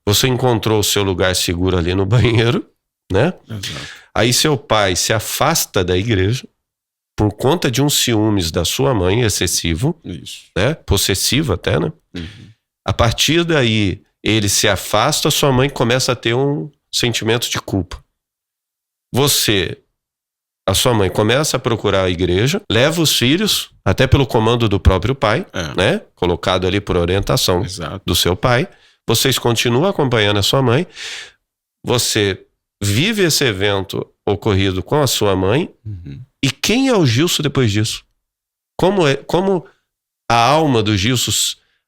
Você encontrou o seu lugar seguro ali no banheiro, né? Aí seu pai se afasta da igreja por conta de um ciúmes da sua mãe excessivo, né? Possessivo até, né? A partir daí, ele se afasta, sua mãe começa a ter um sentimento de culpa. A sua mãe começa a procurar a igreja, leva os filhos, até pelo comando do próprio pai, né? Colocado ali por orientação do seu pai. Vocês continuam acompanhando a sua mãe, você vive esse evento ocorrido com a sua mãe, e quem é o Gilson depois disso? Como a alma do Gilson,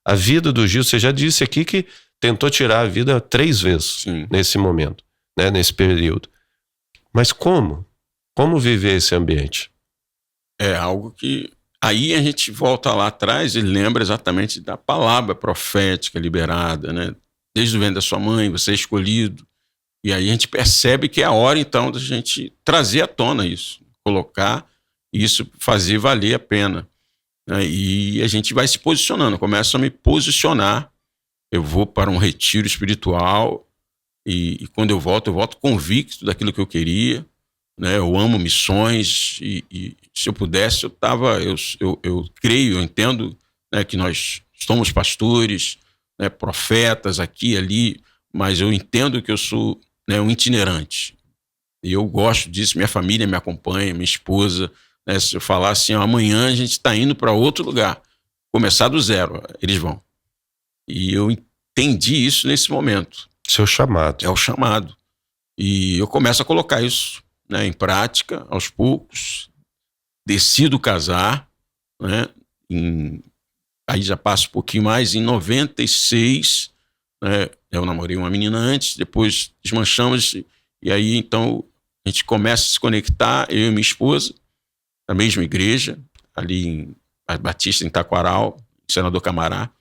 a vida do Gilson, você já disse aqui que tentou tirar a vida 3 vezes nesse momento, né, nesse período. Mas como? Como viver esse ambiente? É algo que... Aí a gente volta lá atrás e lembra exatamente da palavra profética liberada, né? Desde o ventre da sua mãe, você é escolhido. E aí a gente percebe que é a hora, então, da gente trazer à tona isso. Colocar isso, fazer valer a pena. Né? E a gente vai se posicionando. Começa a me posicionar. Eu vou para um retiro espiritual e quando eu volto convicto daquilo que eu queria. Né? Eu amo missões e se eu pudesse, eu creio, eu entendo, né, que nós somos pastores, né, profetas aqui e ali, mas eu entendo que eu sou, né, um itinerante. E eu gosto disso, minha família me acompanha, minha esposa, né, se eu falar assim, amanhã a gente está indo para outro lugar, começar do zero, eles vão. E eu entendi isso nesse momento. Seu chamado. É o chamado. E eu começo a colocar isso, né, em prática, aos poucos. Decido casar, né? Aí já passo um pouquinho mais, em 96, né, eu namorei uma menina antes, depois desmanchamos, e aí então a gente começa a se conectar, eu e minha esposa, na mesma igreja, ali em Batista, em Taquaral, em Senador Camará,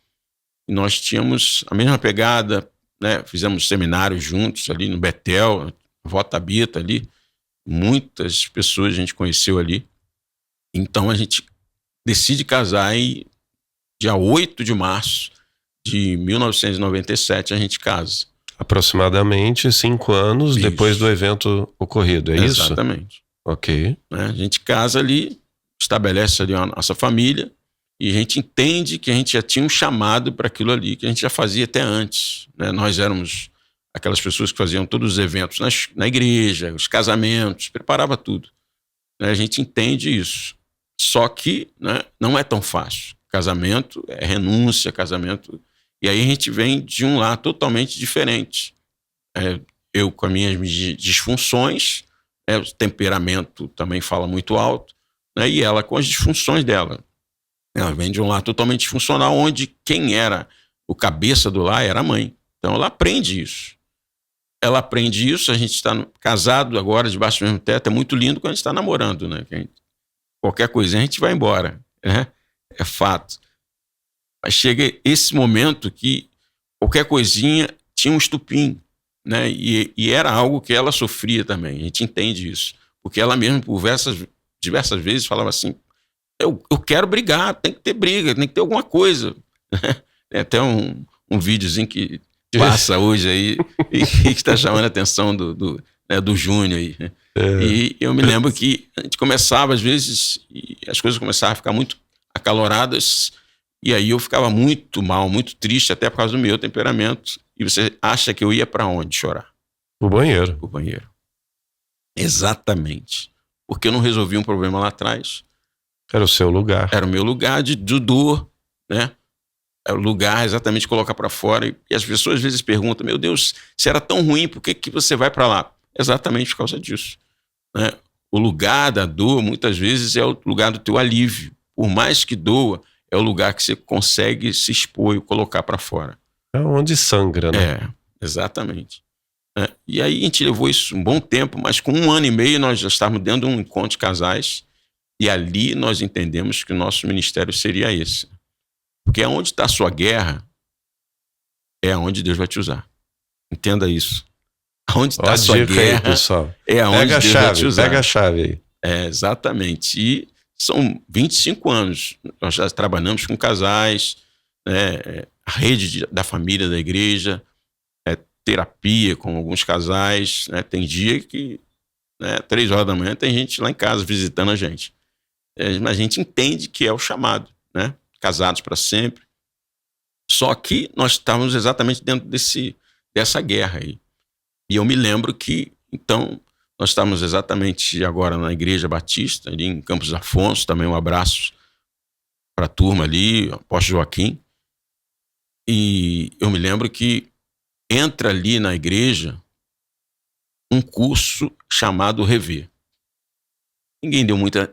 e nós tínhamos a mesma pegada, né? Fizemos seminários juntos ali no Betel, Vó Tabita ali, muitas pessoas a gente conheceu ali. Então a gente decide casar e dia 8 de março de 1997 a gente casa. Aproximadamente 5 anos depois do evento ocorrido, é isso? Exatamente. Ok. Né? A gente casa ali, estabelece ali a nossa família E a gente entende que a gente já tinha um chamado para aquilo ali, que a gente já fazia até antes, né? Nós éramos aquelas pessoas que faziam todos os eventos na igreja, os casamentos, preparava tudo, né? A gente entende isso. Só que, né, não é tão fácil. Casamento é renúncia, casamento... E aí a gente vem de um lado totalmente diferente. Eu com as minhas disfunções, o temperamento também fala muito alto, né? E ela com as disfunções dela. Ela vem de um lar totalmente disfuncional, onde quem era o cabeça do lar era a mãe. Então ela aprende isso. A gente está casado agora, debaixo do mesmo teto, é muito lindo quando a gente está namorando, né? Qualquer coisinha a gente vai embora, né? É fato. Mas chega esse momento que qualquer coisinha tinha um estupim, né? E era algo que ela sofria também, a gente entende isso. Porque ela mesma, por diversas vezes, falava assim, eu quero brigar, tem que ter briga, tem que ter alguma coisa. Tem até um videozinho que passa hoje aí e que está chamando a atenção do Júnior aí. Né? E eu me lembro que a gente começava, às vezes, e as coisas começavam a ficar muito acaloradas, e aí eu ficava muito mal, muito triste, até por causa do meu temperamento. E você acha que eu ia para onde chorar? O banheiro. O banheiro. Exatamente. Porque eu não resolvi um problema lá atrás. Era o seu lugar. Era o meu lugar de dor, né? Era o lugar exatamente de colocar para fora. E as pessoas às vezes perguntam, meu Deus, se era tão ruim, por que você vai para lá? Exatamente por causa disso, né? O lugar da dor, muitas vezes, é o lugar do teu alívio. Por mais que doa, é o lugar que você consegue se expor e colocar para fora. É onde sangra, né? Exatamente. E aí a gente levou isso um bom tempo, mas com 1 ano e meio nós já estávamos dentro de um encontro de casais. E ali nós entendemos que o nosso ministério seria esse. Porque onde está a sua guerra, é onde Deus vai te usar. Entenda isso. Onde está a sua guerra, aí, pessoal. É onde Deus vai te usar. Pega a chave aí. Exatamente. E são 25 anos. Nós já trabalhamos com casais, né? A rede da família da igreja, terapia com alguns casais. Né? Tem dia que, 3 horas da manhã, tem gente lá em casa visitando a gente. Mas a gente entende que é o chamado, né? Casados para sempre. Só que nós estávamos exatamente dentro dessa guerra aí. E eu me lembro que, então, nós estávamos exatamente agora na Igreja Batista, ali em Campos Afonso, também um abraço para a turma ali, apóstolo Joaquim. E eu me lembro que entra ali na igreja um curso chamado Rever. Ninguém deu muita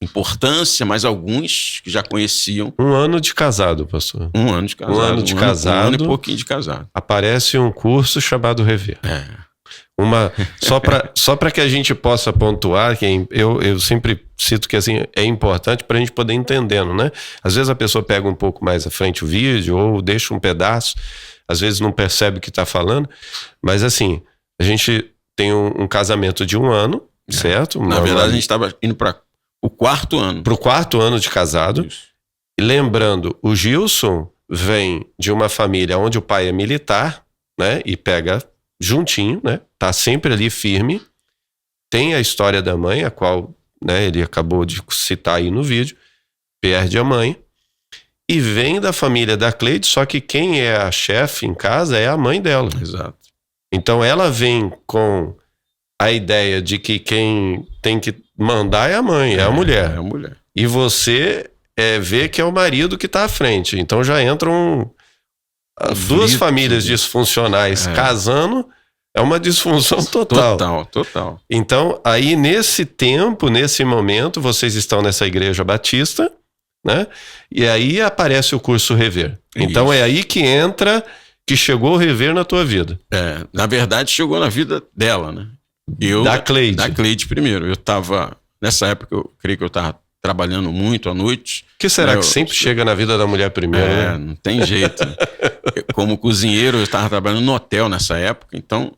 importância, mas alguns que já conheciam. 1 ano de casado, pastor. 1 ano de casado. 1 ano de casado. 1 ano e pouquinho de casado. Aparece um curso chamado Rever. Só para que a gente possa pontuar, que eu sempre cito que assim, é importante para a gente poder entendendo, né? Às vezes a pessoa pega um pouco mais à frente o vídeo ou deixa um pedaço, às vezes não percebe o que está falando, mas assim, a gente tem um casamento de 1 ano, certo? Na verdade, a gente estava indo para o 4º ano. Para o 4º ano de casado. Isso. E lembrando, o Gilson vem de uma família onde o pai é militar, né? E pega juntinho, né? Tá sempre ali firme. Tem a história da mãe, a qual, né, ele acabou de citar aí no vídeo. Perde a mãe. E vem da família da Cleide, só que quem é a chefe em casa é a mãe dela. Exato. Então ela vem com a ideia de que quem tem que mandar é a mãe, é a mulher. É a mulher. E você vê que é o marido que está à frente. Então já entram duas famílias disfuncionais casando, é uma disfunção total. Total. Então, aí nesse tempo, nesse momento, vocês estão nessa igreja batista, né? E aí aparece o curso Rever. Então é aí que entra, que chegou o Rever na tua vida. Na verdade chegou na vida dela, né? Da Cleide. Da Cleide primeiro. Eu tava, nessa época, eu creio que eu tava trabalhando muito à noite. O que será que sempre chega na vida da mulher primeiro? Né? Não tem jeito. Como cozinheiro, eu estava trabalhando no hotel nessa época, então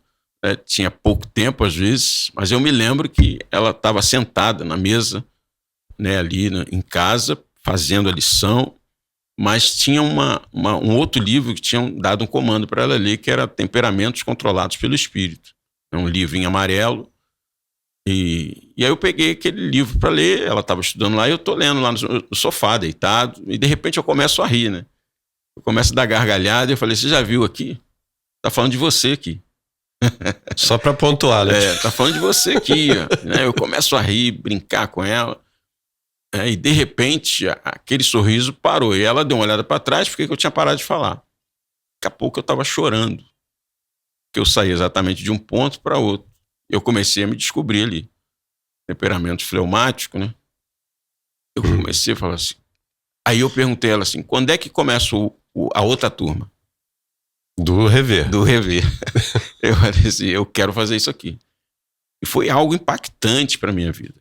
tinha pouco tempo às vezes, mas eu me lembro que ela estava sentada na mesa, né, ali em casa, fazendo a lição, mas tinha um outro livro que tinham dado um comando para ela ler, que era Temperamentos Controlados pelo Espírito. É um livro em amarelo, E aí eu peguei aquele livro para ler, ela estava estudando lá, e eu tô lendo lá no sofá, deitado, e de repente eu começo a rir, né? Eu começo a dar gargalhada, e eu falei, você já viu aqui? Tá falando de você aqui. Só para pontuar, né? Tá falando de você aqui, ó. Né? Eu começo a rir, brincar com ela, e de repente aquele sorriso parou, e ela deu uma olhada para trás, porque eu tinha parado de falar. Daqui a pouco eu estava chorando, que eu saí exatamente de um ponto para outro. Eu comecei a me descobrir ali. Temperamento fleumático, né? Eu comecei a falar assim. Aí eu perguntei a ela assim, quando é que começa a outra turma? Do rever. Do rever. Eu falei assim, eu quero fazer isso aqui. E foi algo impactante para minha vida.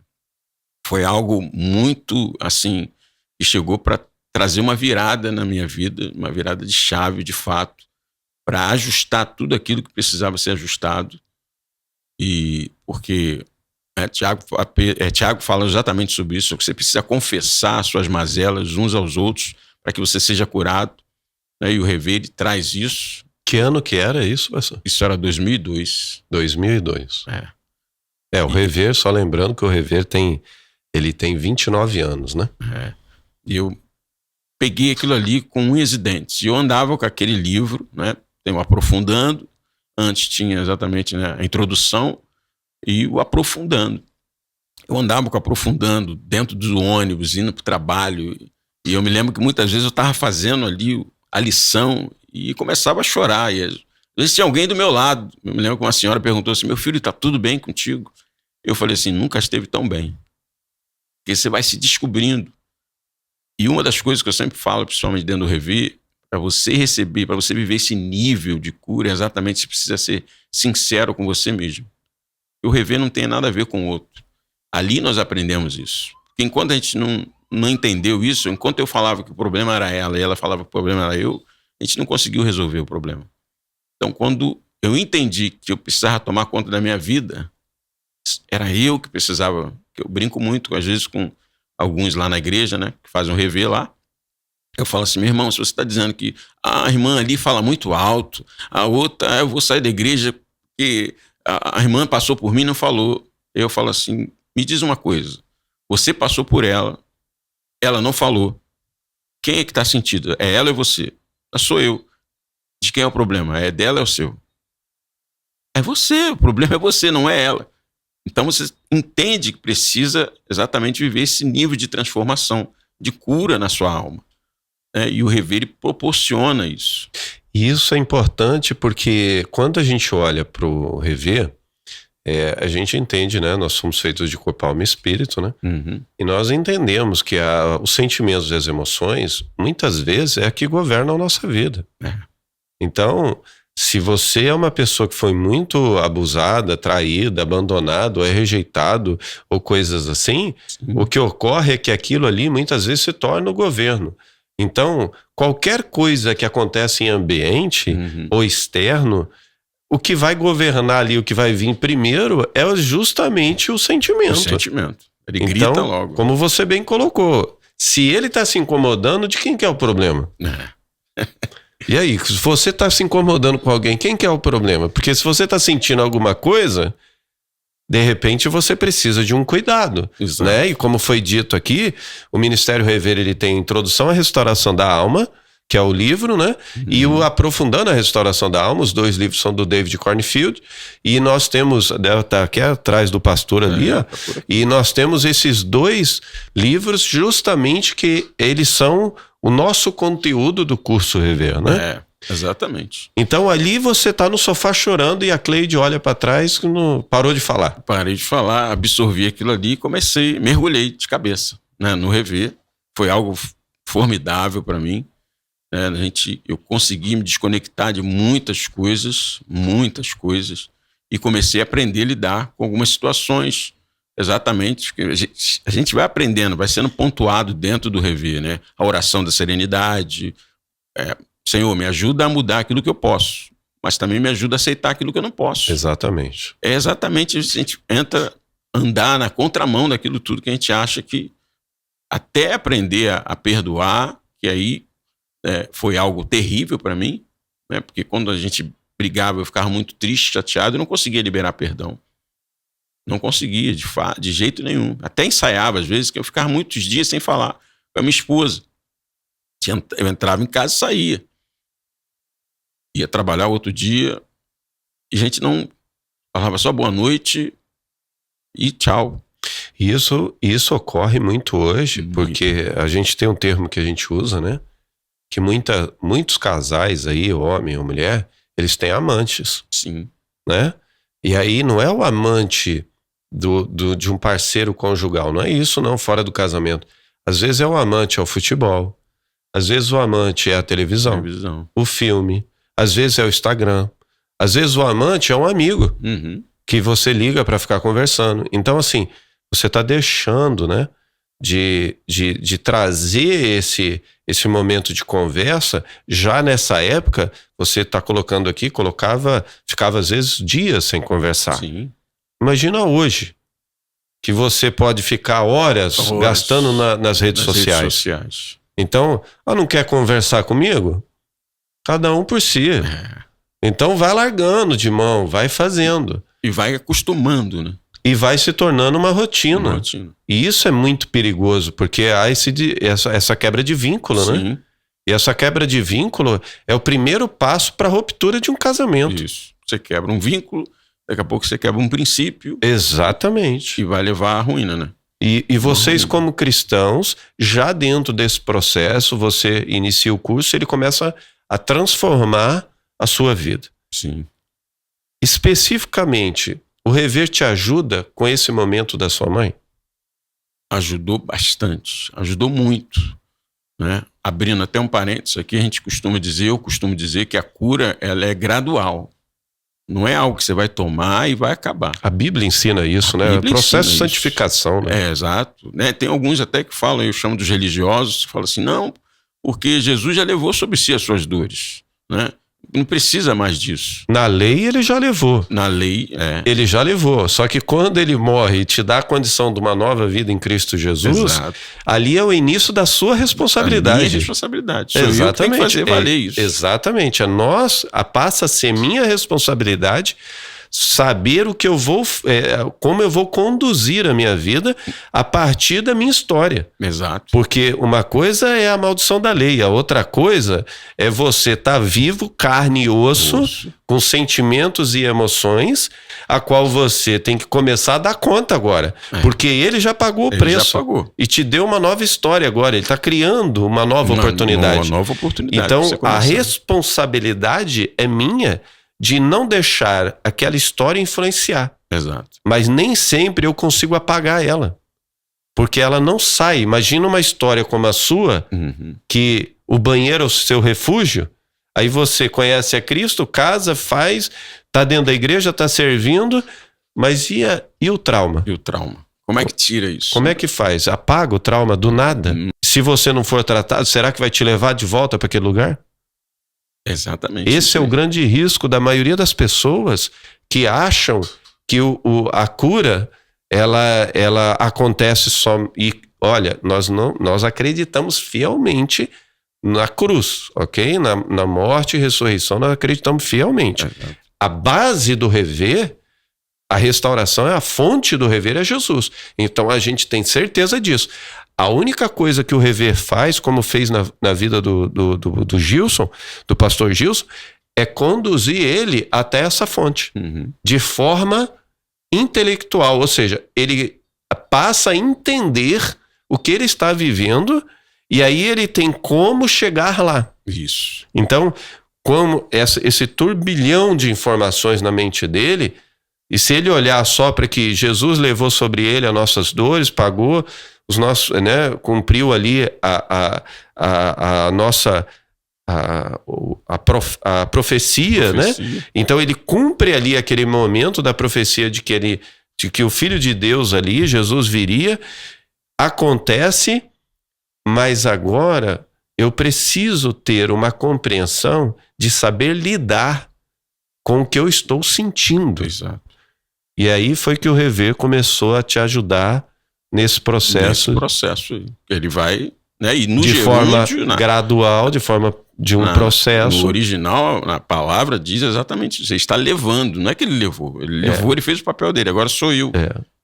Foi algo muito, assim, que chegou para trazer uma virada na minha vida, uma virada de chave, de fato, para ajustar tudo aquilo que precisava ser ajustado. E porque Tiago fala exatamente sobre isso, que você precisa confessar suas mazelas uns aos outros para que você seja curado, né? E o Rever, ele traz isso. Que ano que era isso, pastor? Isso era 2002. 2002. O Rever, só lembrando que o Rever tem 29 anos, né? E eu peguei aquilo ali com unhas e dentes. E eu andava com aquele livro, né? Tem aprofundando. Antes tinha exatamente, né, a introdução e o aprofundando. Eu andava com aprofundando dentro do ônibus, indo para o trabalho. E eu me lembro que muitas vezes eu estava fazendo ali a lição e começava a chorar. E às vezes tinha alguém do meu lado. Eu me lembro que uma senhora perguntou assim, meu filho, está tudo bem contigo? Eu falei assim, nunca esteve tão bem. Porque você vai se descobrindo. E uma das coisas que eu sempre falo, principalmente dentro do Rever, para você receber, para você viver esse nível de cura, exatamente, você precisa ser sincero com você mesmo. E o Rever não tem nada a ver com o outro. Ali nós aprendemos isso. Porque enquanto a gente não entendeu isso, enquanto eu falava que o problema era ela e ela falava que o problema era eu, a gente não conseguiu resolver o problema. Então, quando eu entendi que eu precisava tomar conta da minha vida, era eu que precisava, que eu brinco muito, às vezes, com alguns lá na igreja, né, que fazem um Rever lá. Eu falo assim, meu irmão, se você está dizendo que a irmã ali fala muito alto, a outra, eu vou sair da igreja porque a irmã passou por mim e não falou. Eu falo assim, me diz uma coisa, você passou por ela não falou. Quem é que está sentido? É ela ou você? Sou eu. De quem é o problema? É dela ou é o seu? É você, o problema é você, não é ela. Então você entende que precisa exatamente viver esse nível de transformação, de cura na sua alma. E o Rever proporciona isso. E isso é importante porque quando a gente olha para o Rever, a gente entende, né? Nós somos feitos de corpo, alma e espírito, né? Uhum. E nós entendemos que os sentimentos e as emoções, muitas vezes, é a que governam a nossa vida. Então, se você é uma pessoa que foi muito abusada, traída, abandonado, ou é rejeitado, ou coisas assim, o que ocorre é que aquilo ali muitas vezes se torna o governo. Então, qualquer coisa que acontece em ambiente ou externo, o que vai governar ali, o que vai vir primeiro é justamente o sentimento. O sentimento. Ele grita então, logo. Como você bem colocou, se ele está se incomodando, de quem que é o problema? E aí, se você está se incomodando com alguém, quem que é o problema? Porque se você está sentindo alguma coisa, de repente você precisa de um cuidado, né? E como foi dito aqui, o Ministério Rever, ele tem Introdução à Restauração da Alma, que é o livro, né? E o Aprofundando a Restauração da Alma, os 2 livros são do David Cornfield, e nós temos, tá aqui atrás do pastor ali, ó, e nós temos esses 2 livros justamente que eles são o nosso conteúdo do curso Rever, né? Exatamente. Então ali você tá no sofá chorando e a Cleide olha para trás e parou de falar. Parei de falar, absorvi aquilo ali e mergulhei de cabeça, né, no Rever. Foi algo formidável para mim. Eu consegui me desconectar de muitas coisas, e comecei a aprender a lidar com algumas situações, exatamente, que a gente vai aprendendo, vai sendo pontuado dentro do Rever, né? A oração da serenidade, Senhor, me ajuda a mudar aquilo que eu posso, mas também me ajuda a aceitar aquilo que eu não posso. Exatamente. É exatamente isso, a gente entra andar na contramão daquilo tudo que a gente acha que, até aprender a perdoar, que aí foi algo terrível para mim, né? Porque quando a gente brigava, eu ficava muito triste, chateado, e não conseguia liberar perdão. Não conseguia, de jeito nenhum. Até ensaiava, às vezes, que eu ficava muitos dias sem falar com a minha esposa. Eu entrava em casa e saía. Ia trabalhar outro dia e a gente não falava só boa noite e tchau. Isso ocorre muito hoje, porque a gente tem um termo que a gente usa, né? Que muitos casais aí, homem ou mulher, eles têm amantes. Sim. Né? E aí não é o amante de um parceiro conjugal, não é isso não, fora do casamento. Às vezes é o amante ao futebol, às vezes o amante é a televisão, o filme, às vezes é o Instagram, às vezes o amante é um amigo que você liga para ficar conversando. Então assim, você está deixando, né, de trazer esse momento de conversa. Já nessa época, você está colocando aqui, ficava às vezes dias sem conversar. Sim. Imagina hoje, que você pode ficar horas gastando nas redes sociais. Então, não quer conversar comigo? Cada um por si. Então vai largando de mão, vai fazendo. E vai acostumando, né? E vai se tornando uma rotina. E isso é muito perigoso, porque há essa quebra de vínculo, Sim. né? E essa quebra de vínculo é o primeiro passo para a ruptura de um casamento. Isso. Você quebra um vínculo, daqui a pouco você quebra um princípio. Exatamente. E vai levar à ruína, né? E vocês, como cristãos, já dentro desse processo, você inicia o curso, ele começa a transformar a sua vida. Sim. Especificamente, o Rever te ajuda com esse momento da sua mãe? Ajudou bastante, ajudou muito, né? Abrindo até um parênteses aqui, eu costumo dizer que a cura, ela é gradual. Não é algo que você vai tomar e vai acabar. A Bíblia ensina isso, né? O processo de santificação, né? Exato. Né? Tem alguns até que falam, eu chamo dos religiosos, que falam assim, não, porque Jesus já levou sobre si as suas dores, né? Não precisa mais disso. Na lei ele já levou. Na lei, Ele já levou. Só que quando ele morre e te dá a condição de uma nova vida em Cristo Jesus, exato, ali é o início da sua responsabilidade. A minha responsabilidade. Exatamente. Eu tenho que fazer valer isso. Exatamente. Passa a ser minha responsabilidade saber o que eu vou, como eu vou conduzir a minha vida a partir da minha história. Exato. Porque uma coisa é a maldição da lei, a outra coisa é você estar vivo, carne e osso, com sentimentos e emoções, a qual você tem que começar a dar conta agora. Porque ele já pagou o preço. Já pagou. E te deu uma nova história agora. Ele está criando uma nova oportunidade. Uma nova oportunidade. Então, a responsabilidade é minha de não deixar aquela história influenciar. Exato. Mas nem sempre eu consigo apagar ela. Porque ela não sai. Imagina uma história como a sua, que o banheiro é o seu refúgio, aí você conhece a Cristo, casa, faz, tá dentro da igreja, tá servindo, mas e o trauma? E o trauma? Como é que tira isso? Como é que faz? Apaga o trauma do nada? Se você não for tratado, será que vai te levar de volta para aquele lugar? Exatamente. Esse é o grande risco da maioria das pessoas que acham que a cura ela acontece só. E olha, nós acreditamos fielmente na cruz, ok? Na morte e ressurreição, nós acreditamos fielmente. A base do rever, a restauração, a fonte do rever é Jesus. Então a gente tem certeza disso. A única coisa que o rever faz, como fez na vida do Gilson, do pastor Gilson, é conduzir ele até essa fonte, de forma intelectual, ou seja, ele passa a entender o que ele está vivendo e aí ele tem como chegar lá. Isso. Então, como esse turbilhão de informações na mente dele, e se ele olhar só para que Jesus levou sobre ele as nossas dores, pagou os nossos, né, cumpriu ali a nossa a profecia, né? Então ele cumpre ali aquele momento da profecia de que o Filho de Deus ali, Jesus viria, acontece, mas agora eu preciso ter uma compreensão de saber lidar com o que eu estou sentindo. Exato. E aí foi que o Rever começou a te ajudar nesse processo. Ele vai, né, e no de gerúndio, forma gradual, de forma de um processo. No original, a palavra diz exatamente isso. Você está levando, não é que ele levou. Ele levou, ele fez o papel dele, agora sou eu.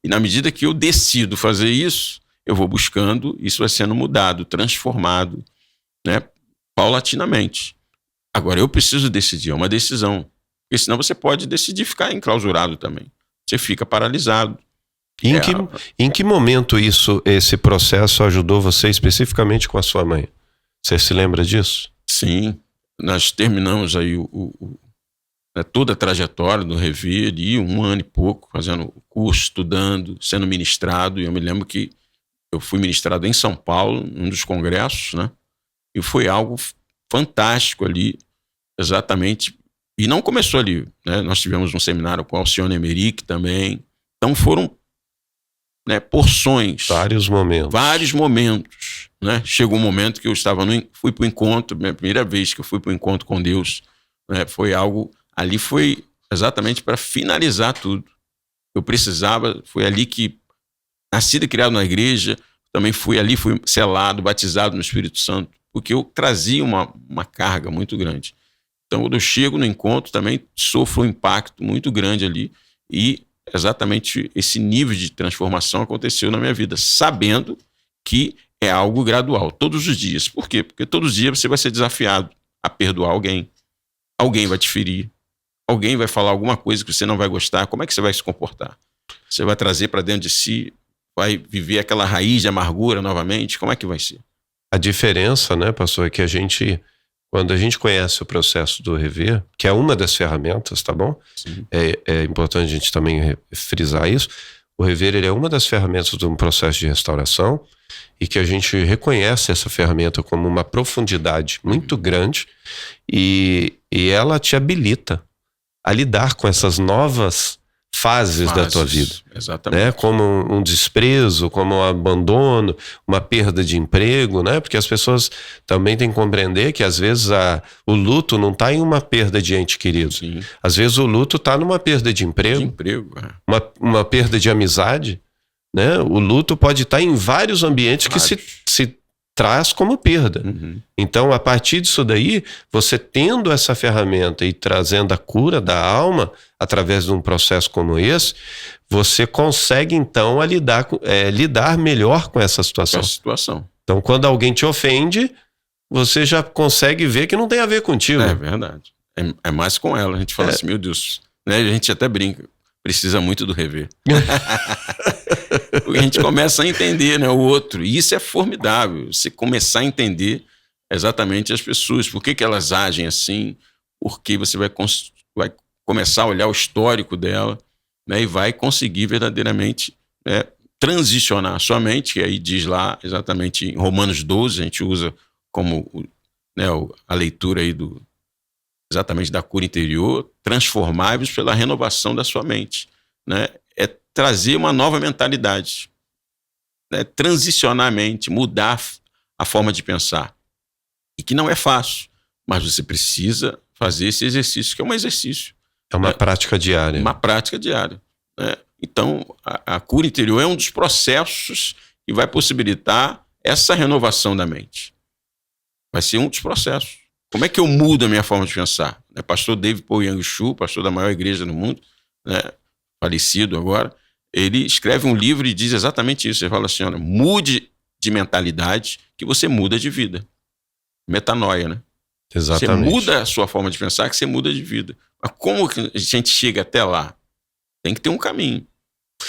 E na medida que eu decido fazer isso, eu vou buscando, isso vai sendo mudado, transformado, né, paulatinamente. Agora, eu preciso decidir, é uma decisão. Porque senão você pode decidir ficar enclausurado também. Você fica paralisado. Em que momento esse processo ajudou você especificamente com a sua mãe? Você se lembra disso? Sim, nós terminamos aí toda a trajetória do Rever ali, 1 ano e pouco, fazendo curso, estudando, sendo ministrado. E eu me lembro que eu fui ministrado em São Paulo, num dos congressos, né? E foi algo fantástico ali, exatamente. E não começou ali, né? Nós tivemos um seminário com Alcione Emerick também. Então foram, né, porções. Vários momentos, né? Chegou um momento que eu fui para o encontro, minha primeira vez que eu fui para o encontro com Deus, né? Foi algo, ali foi exatamente para finalizar tudo. Eu precisava, foi ali que, nascido e criado na igreja, também fui selado, batizado no Espírito Santo, porque eu trazia uma carga muito grande. Então, quando eu chego no encontro, também sofro um impacto muito grande ali, e exatamente esse nível de transformação aconteceu na minha vida, sabendo que é algo gradual, todos os dias. Por quê? Porque todos os dias você vai ser desafiado a perdoar alguém. Alguém vai te ferir. Alguém vai falar alguma coisa que você não vai gostar. Como é que você vai se comportar? Você vai trazer para dentro de si, vai viver aquela raiz de amargura novamente? Como é que vai ser? A diferença, né, pastor, é que quando a gente conhece o processo do Rever, que é uma das ferramentas, tá bom? Sim. É importante a gente também frisar isso. O Rever, ele é uma das ferramentas de um processo de restauração, e que a gente reconhece essa ferramenta como uma profundidade muito grande, e ela te habilita a lidar com essas novas fases da tua vida. Exatamente. Né? Como um desprezo, como um abandono, uma perda de emprego, né? Porque as pessoas também têm que compreender que às vezes o luto não está em uma perda de ente querido. Sim. Às vezes o luto está numa perda de emprego, uma perda de amizade, né? O luto pode estar em vários ambientes que se traz como perda. Então, a partir disso daí, você tendo essa ferramenta e trazendo a cura da alma através de um processo como esse, você consegue então lidar melhor com essa situação. Então, quando alguém te ofende, você já consegue ver que não tem a ver contigo. É verdade. É mais com ela. A gente fala assim, meu Deus, né? A gente até brinca, precisa muito do Rever. Porque a gente começa a entender, né, o outro. E isso é formidável. Você começar a entender exatamente as pessoas. Por que elas agem assim? Porque você vai começar a olhar o histórico dela, né, e vai conseguir verdadeiramente transicionar a sua mente, que aí diz lá exatamente em Romanos 12, a gente usa como, né, a leitura aí exatamente da cura interior, transformáveis pela renovação da sua mente, né? É trazer uma nova mentalidade, né? Transicionar a mente, mudar a forma de pensar. E que não é fácil, mas você precisa fazer esse exercício, que é um exercício. É uma prática diária. Uma prática diária, né? Então, a cura interior é um dos processos que vai possibilitar essa renovação da mente. Vai ser um dos processos. Como é que eu mudo a minha forma de pensar? Pastor David Paul Yang-Shu, pastor da maior igreja do mundo, né, falecido agora, ele escreve um livro e diz exatamente isso. Ele fala assim, olha, mude de mentalidade que você muda de vida. Metanoia, né? Exatamente. Você muda a sua forma de pensar que você muda de vida. Mas como que a gente chega até lá? Tem que ter um caminho.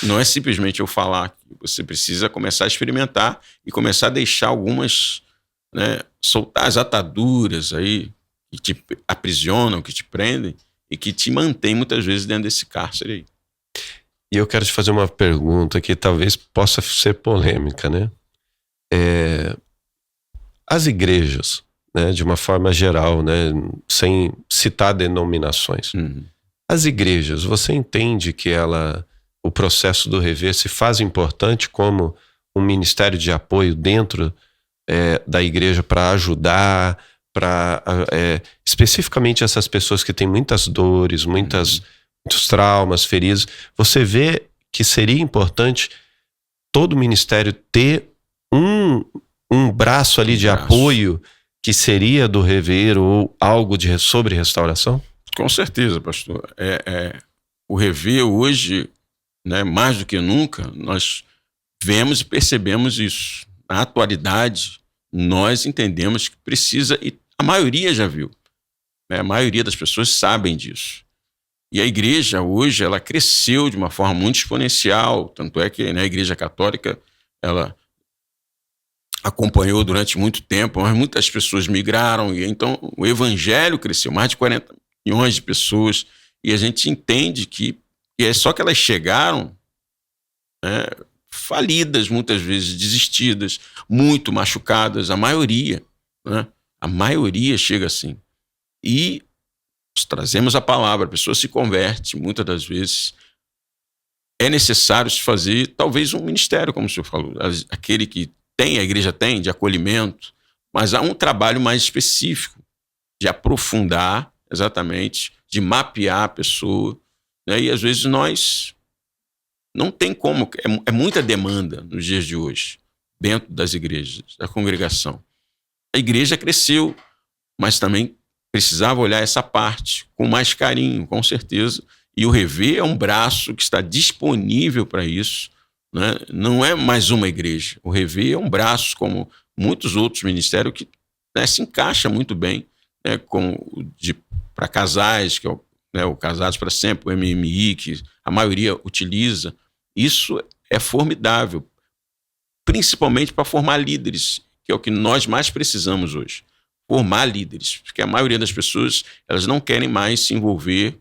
Não é simplesmente eu falar. Você precisa começar a experimentar e começar a deixar algumas, né, soltar as ataduras aí que te aprisionam, que te prendem e que te mantêm muitas vezes dentro desse cárcere aí. E eu quero te fazer uma pergunta que talvez possa ser polêmica, né? As igrejas, né, de uma forma geral, né, sem citar denominações, as igrejas, você entende que o processo do Rever se faz importante como um ministério de apoio dentro da igreja para ajudar, especificamente essas pessoas que têm muitas dores, muitos traumas, feridas? Você vê que seria importante todo o ministério ter um braço ali de apoio que seria do rever ou algo sobre restauração? Com certeza, pastor. O rever hoje, né, mais do que nunca, nós vemos e percebemos isso. Na atualidade, nós entendemos que precisa, e a maioria já viu, né? A maioria das pessoas sabem disso. E a igreja hoje, ela cresceu de uma forma muito exponencial, tanto é que, né, a igreja católica, ela acompanhou durante muito tempo, mas muitas pessoas migraram, e então o evangelho cresceu, mais de 40 milhões de pessoas, e a gente entende que é só que elas chegaram, né, falidas, muitas vezes desistidas, muito machucadas, a maioria, né? A maioria chega assim. E trazemos a palavra, a pessoa se converte, muitas das vezes é necessário se fazer talvez um ministério, como o senhor falou, aquele que tem, a igreja tem, de acolhimento, mas há um trabalho mais específico de aprofundar, exatamente, de mapear a pessoa, né? E às vezes nós não tem como, é muita demanda nos dias de hoje, dentro das igrejas, da congregação. A igreja cresceu, mas também precisava olhar essa parte com mais carinho, com certeza, e o Rever é um braço que está disponível para isso, né? Não é mais uma igreja, o Rever é um braço, como muitos outros ministérios, que, né, se encaixa muito bem, né, para casais, que é o Casados para Sempre, o MMI, que a maioria utiliza. Isso é formidável, principalmente para formar líderes, que é o que nós mais precisamos hoje. Formar líderes, porque a maioria das pessoas, elas não querem mais se envolver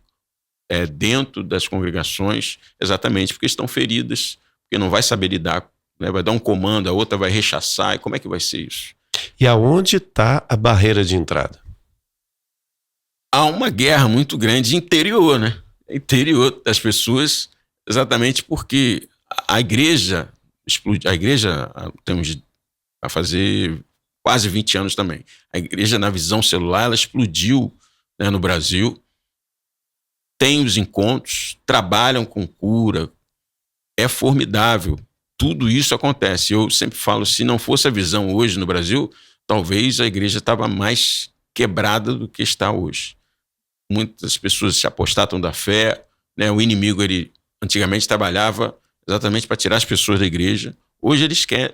dentro das congregações, exatamente porque estão feridas, porque não vai saber lidar, né? Vai dar um comando, a outra vai rechaçar, e como é que vai ser isso? E aonde está a barreira de entrada? Há uma guerra muito grande interior, né? Interior das pessoas, exatamente porque a igreja explodiu. A igreja, temos a fazer quase 20 anos também. A igreja, na visão celular, ela explodiu, né, no Brasil. Tem os encontros, trabalham com cura, é formidável. Tudo isso acontece. Eu sempre falo, se não fosse a visão hoje no Brasil, talvez a igreja estava mais quebrada do que está hoje. Muitas pessoas se apostatam da fé, né? O inimigo, ele antigamente trabalhava exatamente para tirar as pessoas da igreja. Hoje eles querem,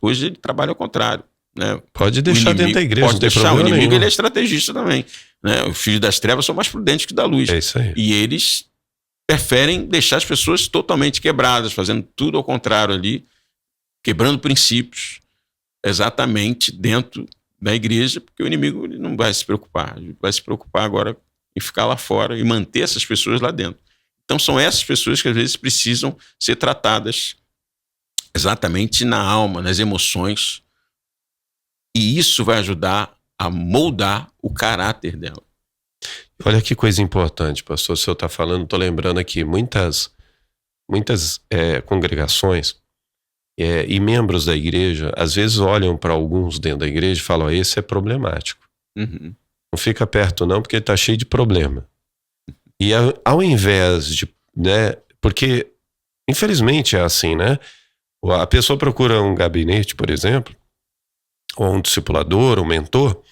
hoje ele trabalha ao contrário, né? Pode deixar dentro da igreja, pode não tem deixar. problema O inimigo, nenhum. ele é estrategista também, né? Os filhos das trevas são mais prudentes que da luz. É isso aí. E eles preferem deixar as pessoas totalmente quebradas, fazendo tudo ao contrário ali, quebrando princípios, exatamente dentro da igreja, porque o inimigo, ele não vai se preocupar. Ele vai se preocupar agora em ficar lá fora e manter essas pessoas lá dentro. Então são essas pessoas que às vezes precisam ser tratadas exatamente na alma, nas emoções, e isso vai ajudar a moldar o caráter dela. Olha que coisa importante, pastor, o senhor está falando, estou lembrando aqui, muitas congregações e membros da igreja, às vezes olham para alguns dentro da igreja e falam, esse é problemático. Uhum. Não fica perto não, porque ele está cheio de problema. E ao invés de, né, porque infelizmente é assim, né? A pessoa procura um gabinete, por exemplo, ou um discipulador, um mentor,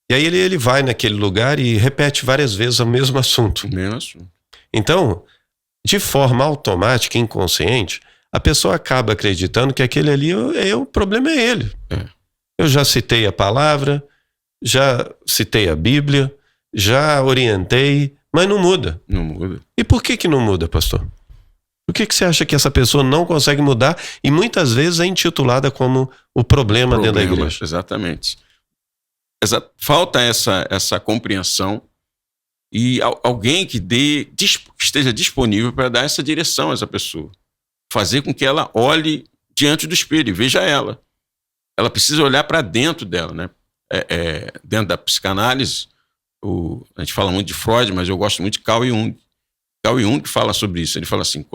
e aí ele vai naquele lugar e repete várias vezes o mesmo assunto. Então, de forma automática, inconsciente, a pessoa acaba acreditando que aquele ali, o problema é ele. Eu já citei a palavra, já citei a Bíblia, já orientei, mas não muda. Não muda. E por que não muda, pastor? Por que você acha que essa pessoa não consegue mudar e muitas vezes é intitulada como o problema dentro da igreja? Exatamente. Falta essa compreensão e alguém que esteja disponível para dar essa direção a essa pessoa. Fazer com que ela olhe diante do espelho e veja ela. Ela precisa olhar para dentro dela, né? Dentro da psicanálise, a gente fala muito de Freud, mas eu gosto muito de Carl Jung. Carl Jung fala sobre isso. Ele fala assim,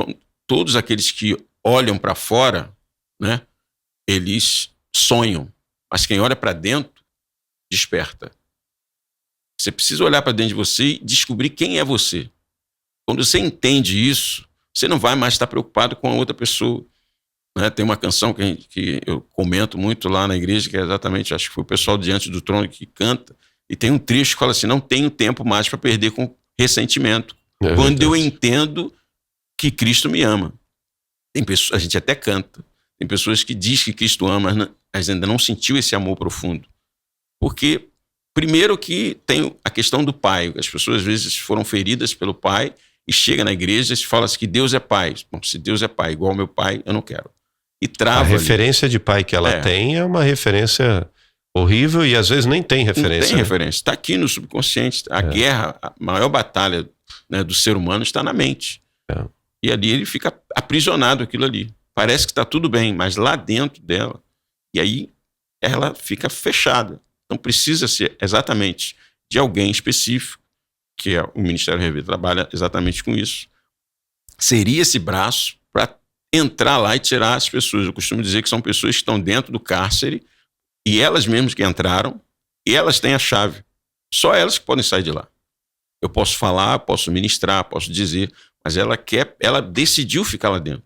todos aqueles que olham para fora, né, eles sonham, mas quem olha para dentro, desperta. Você precisa olhar para dentro de você e descobrir quem é você. Quando você entende isso, você não vai mais estar preocupado com a outra pessoa. né? Tem uma canção que eu comento muito lá na igreja, que é exatamente, acho que foi o pessoal Diante do Trono que canta, e tem um trecho que fala assim: não tenho tempo mais para perder com ressentimento, quando eu entendo que Cristo me ama. Tem pessoas, a gente até canta, tem pessoas que dizem que Cristo ama, mas ainda não sentiu esse amor profundo. Porque, primeiro que tem a questão do pai, as pessoas às vezes foram feridas pelo pai e chega na igreja e fala assim que Deus é pai. Bom, se Deus é pai igual ao meu pai, eu não quero. E trava a referência de pai que ela tem é uma referência horrível e às vezes nem tem referência. Não tem referência. Está aqui no subconsciente. A guerra, a maior batalha, né, do ser humano está na mente. E ali ele fica aprisionado aquilo ali. Parece que está tudo bem, mas lá dentro dela, e aí ela fica fechada. Então precisa ser exatamente de alguém específico, que é o Ministério Rever trabalha exatamente com isso. Seria esse braço para entrar lá e tirar as pessoas. Eu costumo dizer que são pessoas que estão dentro do cárcere e elas mesmas que entraram, e elas têm a chave. Só elas que podem sair de lá. Eu posso falar, posso ministrar, posso dizer, mas ela decidiu ficar lá dentro.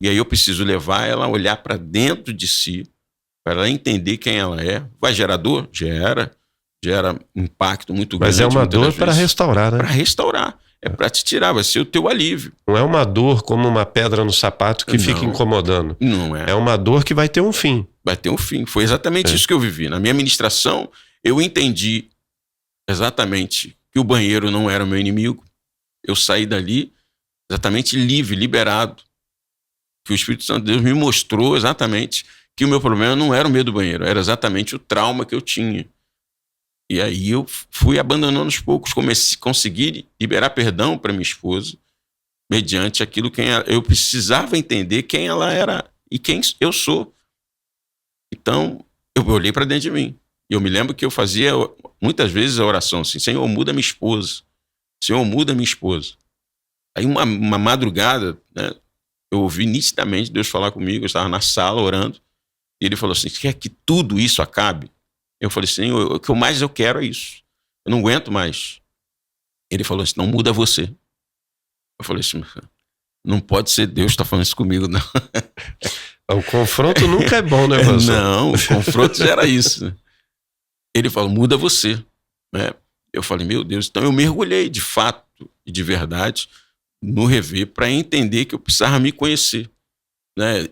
E aí eu preciso levar ela a olhar para dentro de si, para ela entender quem ela é. Vai gerar dor? Gera impacto muito grande. Mas é uma dor para restaurar, né? Para restaurar. É para te tirar, vai ser o teu alívio. Não é uma dor como uma pedra no sapato que fica incomodando. Não é. É uma dor que vai ter um fim. Vai ter um fim. Foi exatamente isso que eu vivi. Na minha ministração, eu entendi exatamente que o banheiro não era o meu inimigo. Eu saí dali exatamente livre, liberado. Que o Espírito Santo de Deus me mostrou exatamente que o meu problema não era o medo do banheiro, era exatamente o trauma que eu tinha. E aí eu fui abandonando aos poucos, consegui liberar perdão para minha esposa, mediante aquilo que eu precisava entender quem ela era e quem eu sou. Então, eu olhei para dentro de mim. E eu me lembro que eu fazia muitas vezes a oração assim: Senhor, muda minha esposa. Senhor, muda minha esposa. Aí uma madrugada, né, eu ouvi nitidamente Deus falar comigo. Eu estava na sala orando e ele falou assim: você quer que tudo isso acabe? Eu falei assim: o que mais eu quero é isso. Eu não aguento mais. Ele falou assim: não, muda você. Eu falei assim: não pode ser Deus que está falando isso comigo, não. O confronto nunca é bom, né, pastor? Não, o confronto já era isso. Ele falou: muda você. Eu falei: meu Deus. Então eu mergulhei de fato e de verdade no Rever para entender que eu precisava me conhecer. Né?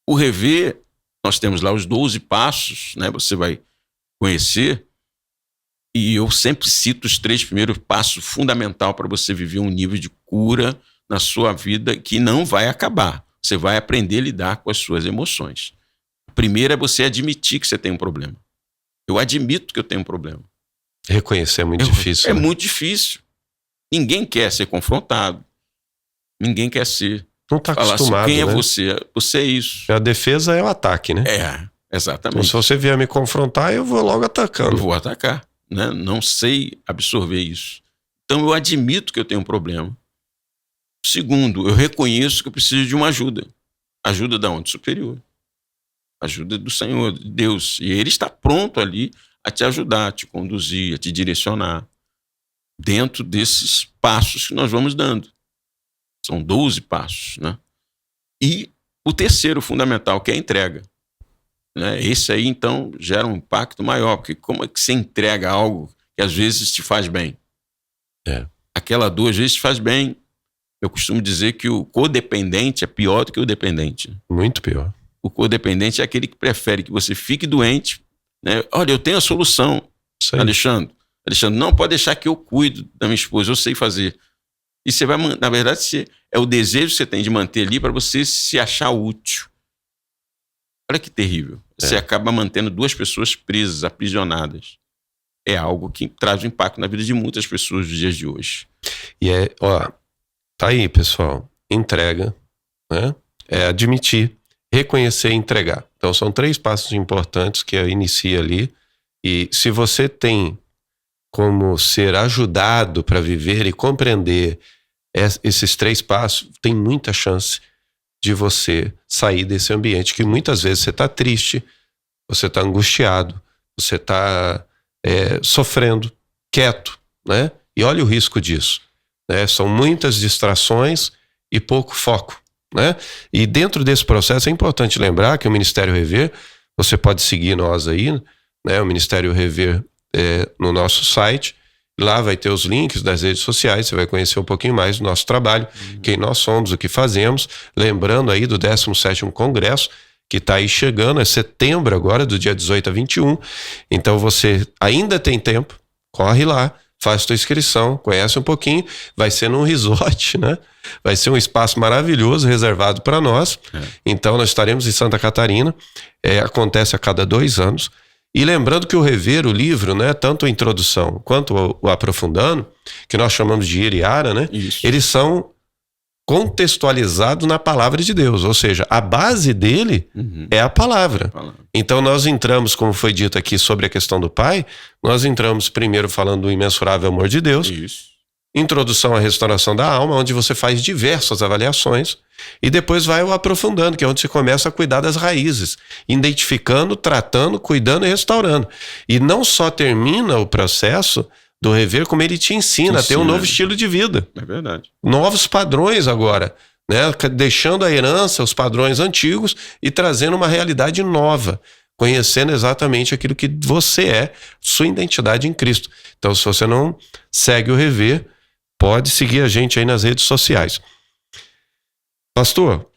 O Rever, nós temos lá os 12 passos, né? Você vai conhecer, e eu sempre cito os 3 primeiros passos fundamentais para você viver um nível de cura na sua vida que não vai acabar. Você vai aprender a lidar com as suas emoções. O primeiro é você admitir que você tem um problema. Eu admito que eu tenho um problema. Reconhecer é muito difícil. É né? muito difícil. Ninguém quer ser confrontado. Ninguém quer ser. Não está acostumado, assim, quem né? é você? Você é isso. A defesa é o ataque, né? Exatamente. Então, se você vier me confrontar, eu vou logo atacando. Eu vou atacar, né? Não sei absorver isso. Então eu admito que eu tenho um problema. Segundo, eu reconheço que eu preciso de uma ajuda. Ajuda da onde? Superior. Ajuda do Senhor, de Deus. E Ele está pronto ali a te ajudar, a te conduzir, a te direcionar dentro desses passos que nós vamos dando. São 12 passos, né? E o terceiro fundamental, que é a entrega. Né? Esse aí, então, gera um impacto maior, porque como é que você entrega algo que às vezes te faz bem? Aquela dor às vezes te faz bem. Eu costumo dizer que o codependente é pior do que o dependente. Muito pior. O codependente é aquele que prefere que você fique doente, né? Olha, eu tenho a solução, Alexandre, não, pode deixar que eu cuido da minha esposa, eu sei fazer. E você vai, na verdade, é o desejo que você tem de manter ali para você se achar útil. Olha que terrível. Você acaba mantendo 2 pessoas presas, aprisionadas. É algo que traz um impacto na vida de muitas pessoas dos dias de hoje. E tá aí, pessoal. Entrega, né? É admitir, reconhecer e entregar. Então são 3 passos importantes que eu inicio ali. E se você tem como ser ajudado para viver e compreender esses 3 passos, tem muita chance de você sair desse ambiente que muitas vezes você está triste, você está angustiado, você está sofrendo, quieto, né? E olha o risco disso, né? São muitas distrações e pouco foco, né? E dentro desse processo é importante lembrar que o Ministério Rever, você pode seguir nós aí, né? O Ministério Rever no nosso site. Lá vai ter os links das redes sociais, você vai conhecer um pouquinho mais do nosso trabalho, quem nós somos, o que fazemos. Lembrando aí do 17º Congresso, que está aí chegando, é setembro agora, do dia 18 a 21. Então você ainda tem tempo, corre lá, faz sua inscrição, conhece um pouquinho, vai ser num resort, né? Vai ser um espaço maravilhoso reservado para nós. Então nós estaremos em Santa Catarina, acontece a cada 2 anos. E lembrando que o Rever, o livro, né, tanto a introdução quanto o aprofundando, que nós chamamos de Iriara, né, eles são contextualizados na palavra de Deus, ou seja, a base dele é a palavra. Então nós entramos, como foi dito aqui sobre a questão do Pai, nós entramos primeiro falando do imensurável amor de Deus, introdução à restauração da alma, onde você faz diversas avaliações, e depois vai o aprofundando, que é onde você começa a cuidar das raízes, identificando, tratando, cuidando e restaurando. E não só termina o processo do Rever, como ele te ensina a ter um novo estilo de vida. É verdade. Novos padrões agora, né? Deixando a herança, os padrões antigos e trazendo uma realidade nova, conhecendo exatamente aquilo que você é, sua identidade em Cristo. Então, se você não segue o Rever, pode seguir a gente aí nas redes sociais. Pastor,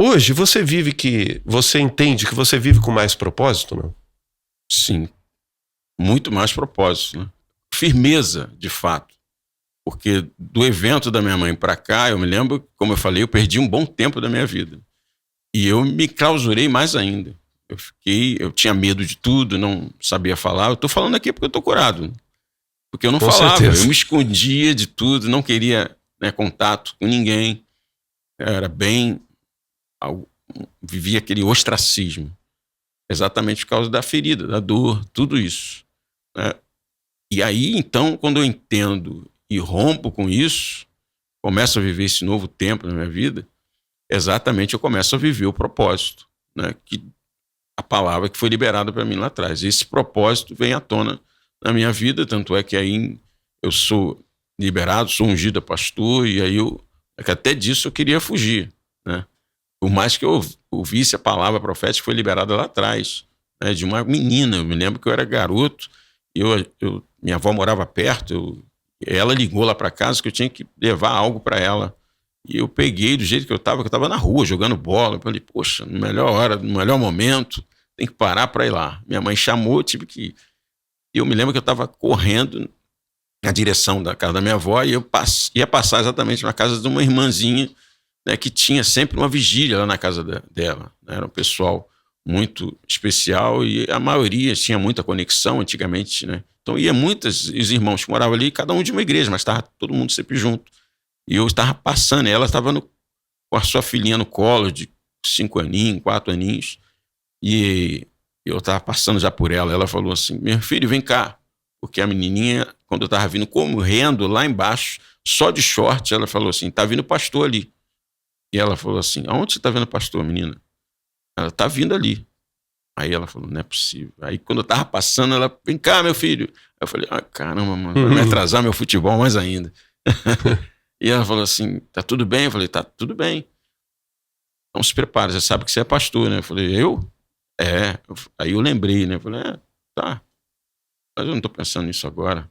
hoje você entende que você vive com mais propósito, não? Sim, muito mais propósito, né? Firmeza, de fato. Porque do evento da minha mãe para cá, eu me lembro, como eu falei, eu perdi um bom tempo da minha vida. E eu me clausurei mais ainda. Eu tinha medo de tudo, não sabia falar. Eu estou falando aqui porque eu estou curado. Porque eu não falava, eu me escondia de tudo, não queria, né, contato com ninguém. Era vivia aquele ostracismo. Exatamente por causa da ferida, da dor, tudo isso, né? E aí, então, quando eu entendo e rompo com isso, começo a viver esse novo tempo na minha vida, exatamente eu começo a viver o propósito, né? Que a palavra que foi liberada para mim lá atrás. Esse propósito vem à tona na minha vida, tanto é que aí eu sou liberado, sou ungido a pastor, e aí até disso eu queria fugir, né? Por mais que eu ouvisse a palavra profética que foi liberada lá atrás, né, de uma menina. Eu me lembro que eu era garoto, e minha avó morava perto, ela ligou lá para casa que eu tinha que levar algo para ela. E eu peguei do jeito que eu estava na rua jogando bola. Eu falei, poxa, na melhor hora, no melhor momento, tem que parar para ir lá. Minha mãe chamou, tive que ir. E eu me lembro que eu estava correndo na direção da casa da minha avó, e eu ia passar exatamente na casa de uma irmãzinha, né, que tinha sempre uma vigília lá na casa dela, né? Era um pessoal muito especial, e a maioria tinha muita conexão antigamente, né? Então os irmãos que moravam ali, cada um de uma igreja, mas estava todo mundo sempre junto. E eu estava passando, e ela estava com a sua filhinha no colo, de 5 aninhos, 4 aninhos, e eu estava passando já por ela. Ela falou assim, meu filho, vem cá. Porque a menininha, quando eu estava vindo correndo lá embaixo, só de short, ela falou assim, tá vindo pastor ali. E ela falou assim, aonde você tá vendo pastor, menina? Ela tá vindo ali. Aí ela falou, não é possível. Aí quando eu tava passando, ela, vem cá, meu filho. Aí eu falei, caramba, mano, vai me atrasar meu futebol mais ainda. E ela falou assim, tá tudo bem? Eu falei, tá tudo bem. Então se prepara, você sabe que você é pastor, né? Eu falei, eu? Aí eu lembrei, né? Eu falei, tá. Mas eu não tô pensando nisso agora.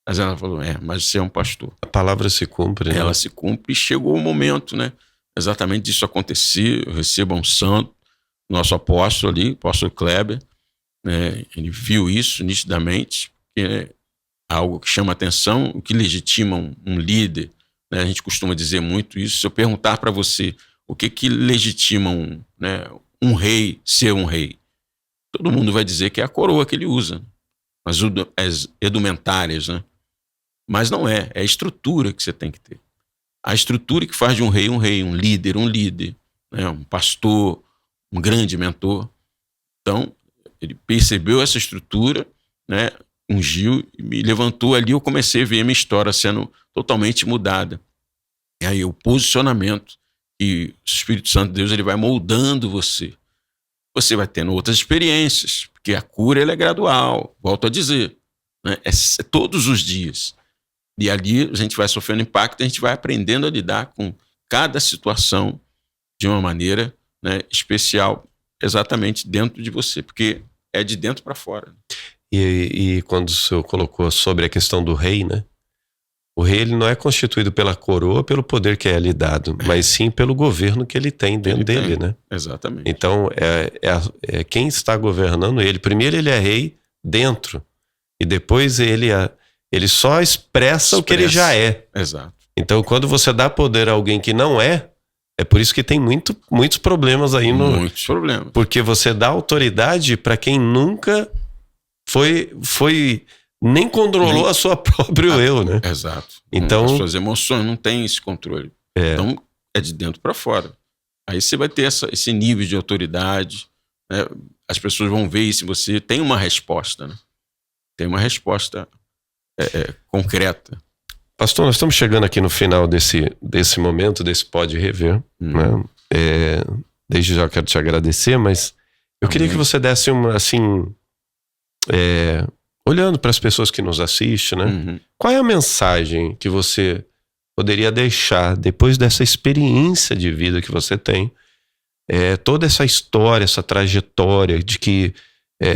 Mas ela falou, mas você é um pastor. A palavra se cumpre, né? Ela se cumpre, e chegou o momento, né? Exatamente disso acontecer. Eu recebo um santo, nosso apóstolo ali, o apóstolo Kleber, né? Ele viu isso nitidamente, que é algo que chama atenção, o que legitima um líder, né? A gente costuma dizer muito isso. Se eu perguntar para você o que legitima um rei ser um rei, todo mundo vai dizer que é a coroa que ele usa, as edumentárias, né? Mas não é a estrutura que você tem que ter. A estrutura que faz de um rei, um líder, né? Um pastor, um grande mentor. Então, ele percebeu essa estrutura, né? Ungiu e me levantou ali. Eu comecei a ver a minha história sendo totalmente mudada. E aí o posicionamento, e o Espírito Santo de Deus, ele vai moldando você. Você vai tendo outras experiências, porque a cura ela é gradual, volto a dizer, né? É todos os dias. E ali a gente vai sofrendo impacto, a gente vai aprendendo a lidar com cada situação de uma maneira, né, especial, exatamente dentro de você, porque é de dentro para fora. E quando o senhor colocou sobre a questão do rei, né? O rei, ele não é constituído pela coroa, pelo poder que é lhe dado, mas sim pelo governo que ele tem dentro dele, né? Exatamente. Então, é quem está governando ele. Primeiro ele é rei dentro, e depois ele só expressa o que ele já é. Exato. Então, quando você dá poder a alguém que não é por isso que tem muitos problemas aí Muitos problemas. Porque você dá autoridade para quem nunca nem controlou a sua próprio eu, né? Exato. Então, as suas emoções não têm esse controle. Então, é de dentro para fora. Aí você vai ter esse nível de autoridade, né? As pessoas vão ver isso, você tem uma resposta, né? Tem uma resposta concreta. Pastor, nós estamos chegando aqui no final desse momento, desse Pode Rever, né? Desde já quero te agradecer, mas eu queria que você desse uma, assim, olhando para as pessoas que nos assistem, né? Qual é a mensagem que você poderia deixar depois dessa experiência de vida que você tem? Toda essa história, essa trajetória de que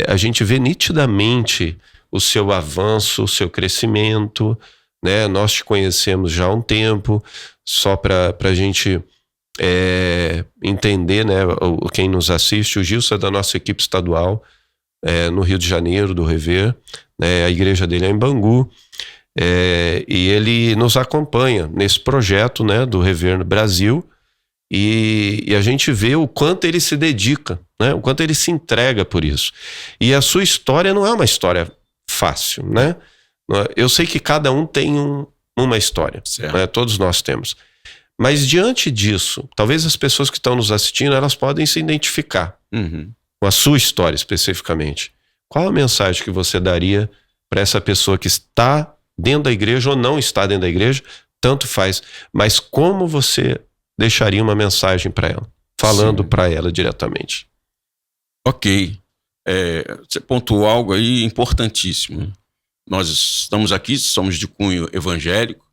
a gente vê nitidamente o seu avanço, o seu crescimento, né? Nós te conhecemos já há um tempo, só para a gente entender, né? Quem nos assiste, o Gilson é da nossa equipe estadual, no Rio de Janeiro, do Rever, né? A igreja dele é em Bangu, e ele nos acompanha nesse projeto, né, do Rever no Brasil, e a gente vê o quanto ele se dedica, né? O quanto ele se entrega por isso. E a sua história não é uma história fácil, né? Eu sei que cada um tem uma história, né? Todos nós temos. Mas diante disso, talvez as pessoas que estão nos assistindo, elas podem se identificar com a sua história especificamente. Qual a mensagem que você daria para essa pessoa que está dentro da igreja ou não está dentro da igreja? Tanto faz. Mas como você deixaria uma mensagem para ela, falando para ela diretamente? Ok. Você pontuou algo aí importantíssimo. Nós estamos aqui, somos de cunho evangélico,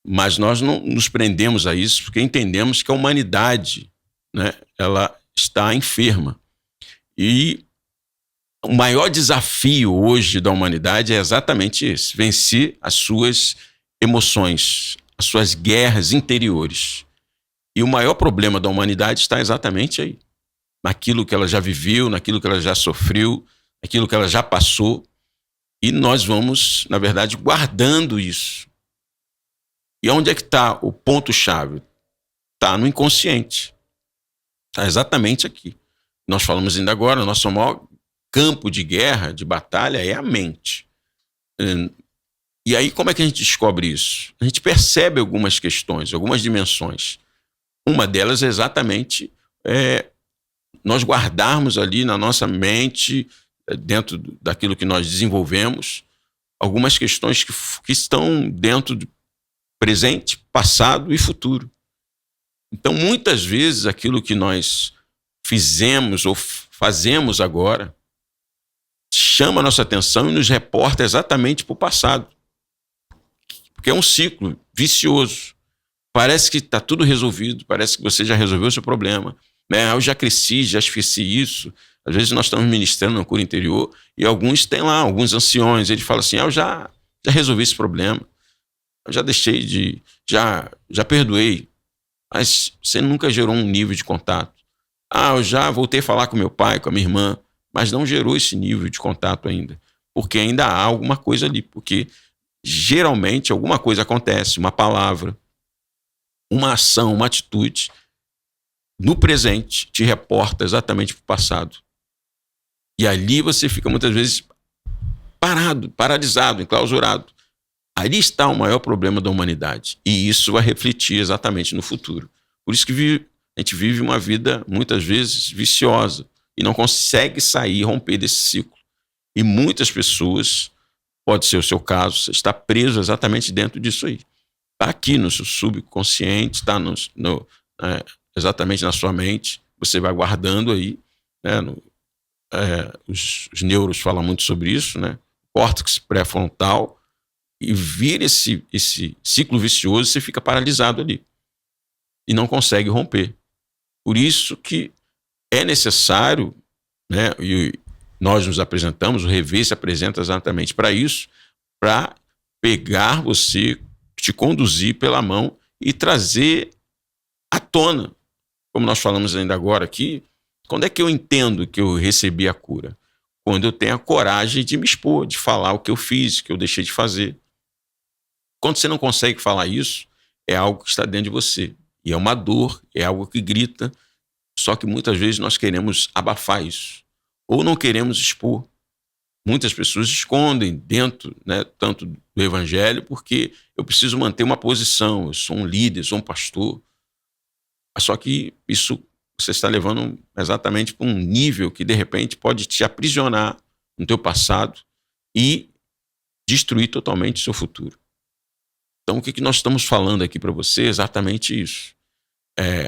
mas nós não nos prendemos a isso porque entendemos que a humanidade, né, ela está enferma. E o maior desafio hoje da humanidade é exatamente esse: vencer as suas emoções, as suas guerras interiores. E o maior problema da humanidade está exatamente aí, naquilo que ela já viveu, naquilo que ela já sofreu, naquilo que ela já passou. E nós vamos, na verdade, guardando isso. E onde é que está o ponto-chave? Está no inconsciente. Está exatamente aqui. Nós falamos ainda agora, o nosso maior campo de guerra, de batalha, é a mente. E aí, como é que a gente descobre isso? A gente percebe algumas questões, algumas dimensões. Uma delas é exatamente nós guardarmos ali na nossa mente, dentro daquilo que nós desenvolvemos, algumas questões que estão dentro do presente, passado e futuro. Então, muitas vezes, aquilo que nós fizemos ou fazemos agora chama a nossa atenção e nos reporta exatamente para o passado. Porque é um ciclo vicioso. Parece que está tudo resolvido, parece que você já resolveu o seu problema. Eu já cresci, já esqueci isso. Às vezes nós estamos ministrando na cura interior e alguns têm lá, alguns anciões, eles falam assim, eu já resolvi esse problema, eu já deixei de, já perdoei, mas você nunca gerou um nível de contato. Eu já voltei a falar com meu pai, com a minha irmã, mas não gerou esse nível de contato ainda, porque ainda há alguma coisa ali, porque geralmente alguma coisa acontece, uma palavra, uma ação, uma atitude, no presente te reporta exatamente para o passado. E ali você fica muitas vezes paralisado, enclausurado. Ali está o maior problema da humanidade. E isso vai refletir exatamente no futuro. Por isso que a gente vive uma vida, muitas vezes, viciosa. E não consegue sair, romper desse ciclo. E muitas pessoas, pode ser o seu caso, você está preso exatamente dentro disso aí. Está aqui no seu subconsciente, está exatamente na sua mente. Você vai guardando aí, né, os neuros falam muito sobre isso, né? Córtex pré-frontal, e vira esse ciclo vicioso, você fica paralisado ali. e não consegue romper. Por isso que é necessário, né, e nós nos apresentamos, o Rever se apresenta exatamente para isso, para pegar você, te conduzir pela mão e trazer à tona, como nós falamos ainda agora aqui, quando é que eu entendo que eu recebi a cura? Quando eu tenho a coragem de me expor, de falar o que eu fiz, o que eu deixei de fazer. Quando você não consegue falar isso, é algo que está dentro de você. E é uma dor, é algo que grita, só que muitas vezes nós queremos abafar isso. Ou não queremos expor. Muitas pessoas escondem dentro, né, tanto do evangelho, porque eu preciso manter uma posição, eu sou um líder, sou um pastor. Só que isso você está levando exatamente para um nível que, de repente, pode te aprisionar no teu passado e destruir totalmente o seu futuro. Então, o que nós estamos falando aqui para você é exatamente isso.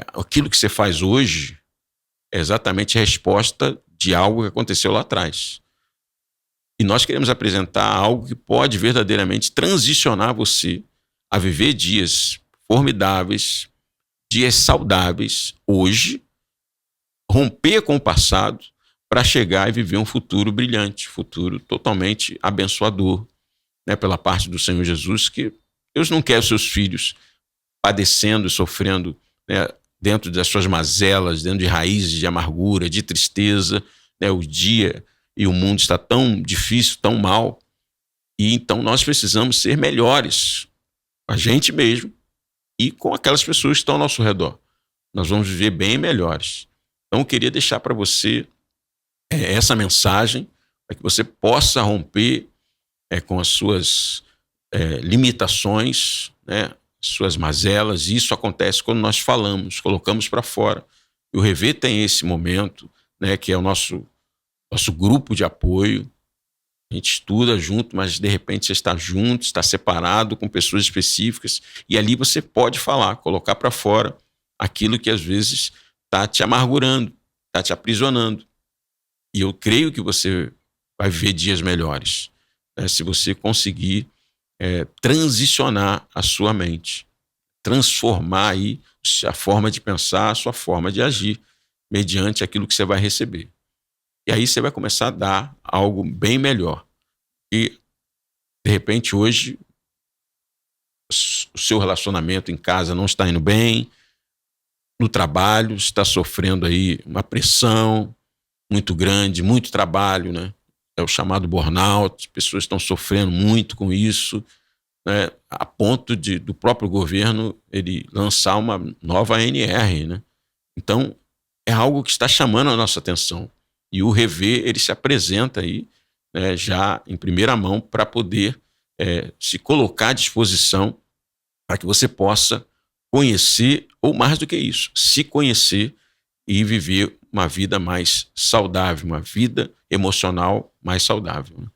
Aquilo que você faz hoje é exatamente a resposta de algo que aconteceu lá atrás. E nós queremos apresentar algo que pode verdadeiramente transicionar você a viver dias formidáveis, dias saudáveis hoje, romper com o passado para chegar e viver um futuro brilhante, futuro totalmente abençoador, né, pela parte do Senhor Jesus, que Deus não quer os seus filhos padecendo e sofrendo, né, dentro das suas mazelas, dentro de raízes de amargura, de tristeza, né, o dia e o mundo está tão difícil, tão mal, e então nós precisamos ser melhores com a gente mesmo e com aquelas pessoas que estão ao nosso redor. Nós vamos viver bem melhores. Então eu queria deixar para você essa mensagem, para que você possa romper com as suas limitações, né, suas mazelas. Isso acontece quando nós falamos, colocamos para fora. E o Rever tem esse momento, né, que é o nosso grupo de apoio. A gente estuda junto, mas de repente você está junto, está separado com pessoas específicas, e ali você pode falar, colocar para fora aquilo que às vezes está te amargurando, está te aprisionando. E eu creio que você vai viver dias melhores, né, se você conseguir transicionar a sua mente, transformar aí a forma de pensar, a sua forma de agir, mediante aquilo que você vai receber. E aí você vai começar a dar algo bem melhor. E, de repente, hoje, o seu relacionamento em casa não está indo bem, no trabalho, está sofrendo aí uma pressão muito grande, muito trabalho, né? É o chamado burnout, as pessoas estão sofrendo muito com isso, né? A ponto do próprio governo ele lançar uma nova ANR, né? Então, é algo que está chamando a nossa atenção. E o Rever, ele se apresenta aí, né, já em primeira mão para poder se colocar à disposição para que você possa conhecer, ou mais do que isso, se conhecer e viver uma vida mais saudável, uma vida emocional mais saudável. Né?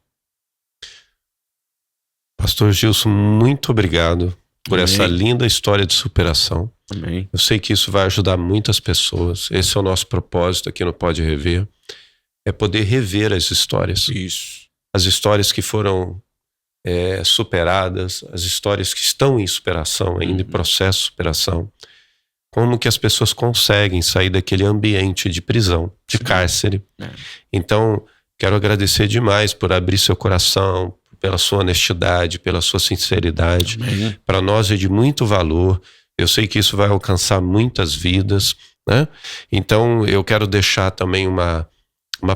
Pastor Gilson, muito obrigado por essa linda história de superação. Amém. Eu sei que isso vai ajudar muitas pessoas. Esse é o nosso propósito aqui no Pode Rever. É poder rever as histórias. Isso. As histórias que foram superadas, as histórias que estão em superação, ainda em processo de superação. Como que as pessoas conseguem sair daquele ambiente de prisão, de cárcere. Então, quero agradecer demais por abrir seu coração, pela sua honestidade, pela sua sinceridade. Para nós é de muito valor. Eu sei que isso vai alcançar muitas vidas, né? Então, eu quero deixar também uma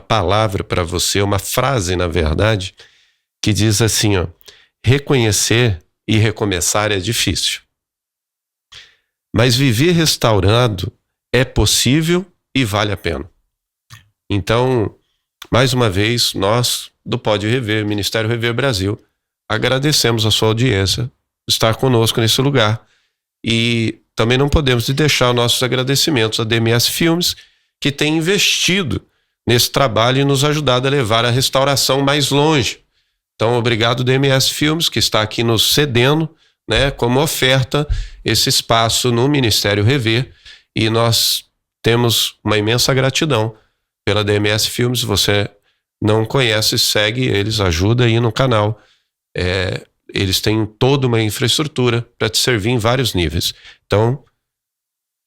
palavra para você, uma frase, na verdade, que diz assim, ó: reconhecer e recomeçar é difícil, mas viver restaurado é possível e vale a pena. Então, mais uma vez, nós do Pode Rever, Ministério Rever Brasil, agradecemos a sua audiência, estar conosco nesse lugar. E também não podemos deixar nossos agradecimentos à DMS Filmes, que tem investido nesse trabalho e nos ajudado a levar a restauração mais longe. Então, obrigado DMS Filmes, que está aqui nos cedendo, né, como oferta, esse espaço no Ministério Rever, e nós temos uma imensa gratidão pela DMS Filmes. Se você não conhece, segue eles, ajuda aí no canal. Eles têm toda uma infraestrutura para te servir em vários níveis. Então,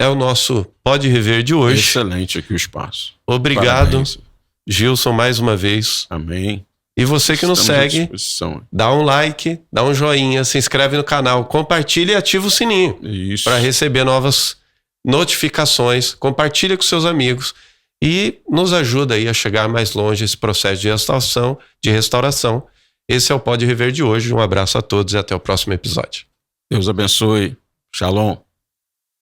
é o nosso Pode Rever de hoje. Excelente aqui o espaço. Obrigado, Parabéns. Gilson, mais uma vez. Amém. E você que nos Estamos à segue, disposição. dá um like, dá um joinha, se inscreve no canal, compartilha e ativa o sininho Isso. para receber novas notificações. Compartilha com seus amigos e nos ajuda aí a chegar mais longe esse processo de restauração. Esse é o Pode Rever de hoje. Um abraço a todos e até o próximo episódio. Deus abençoe. Shalom.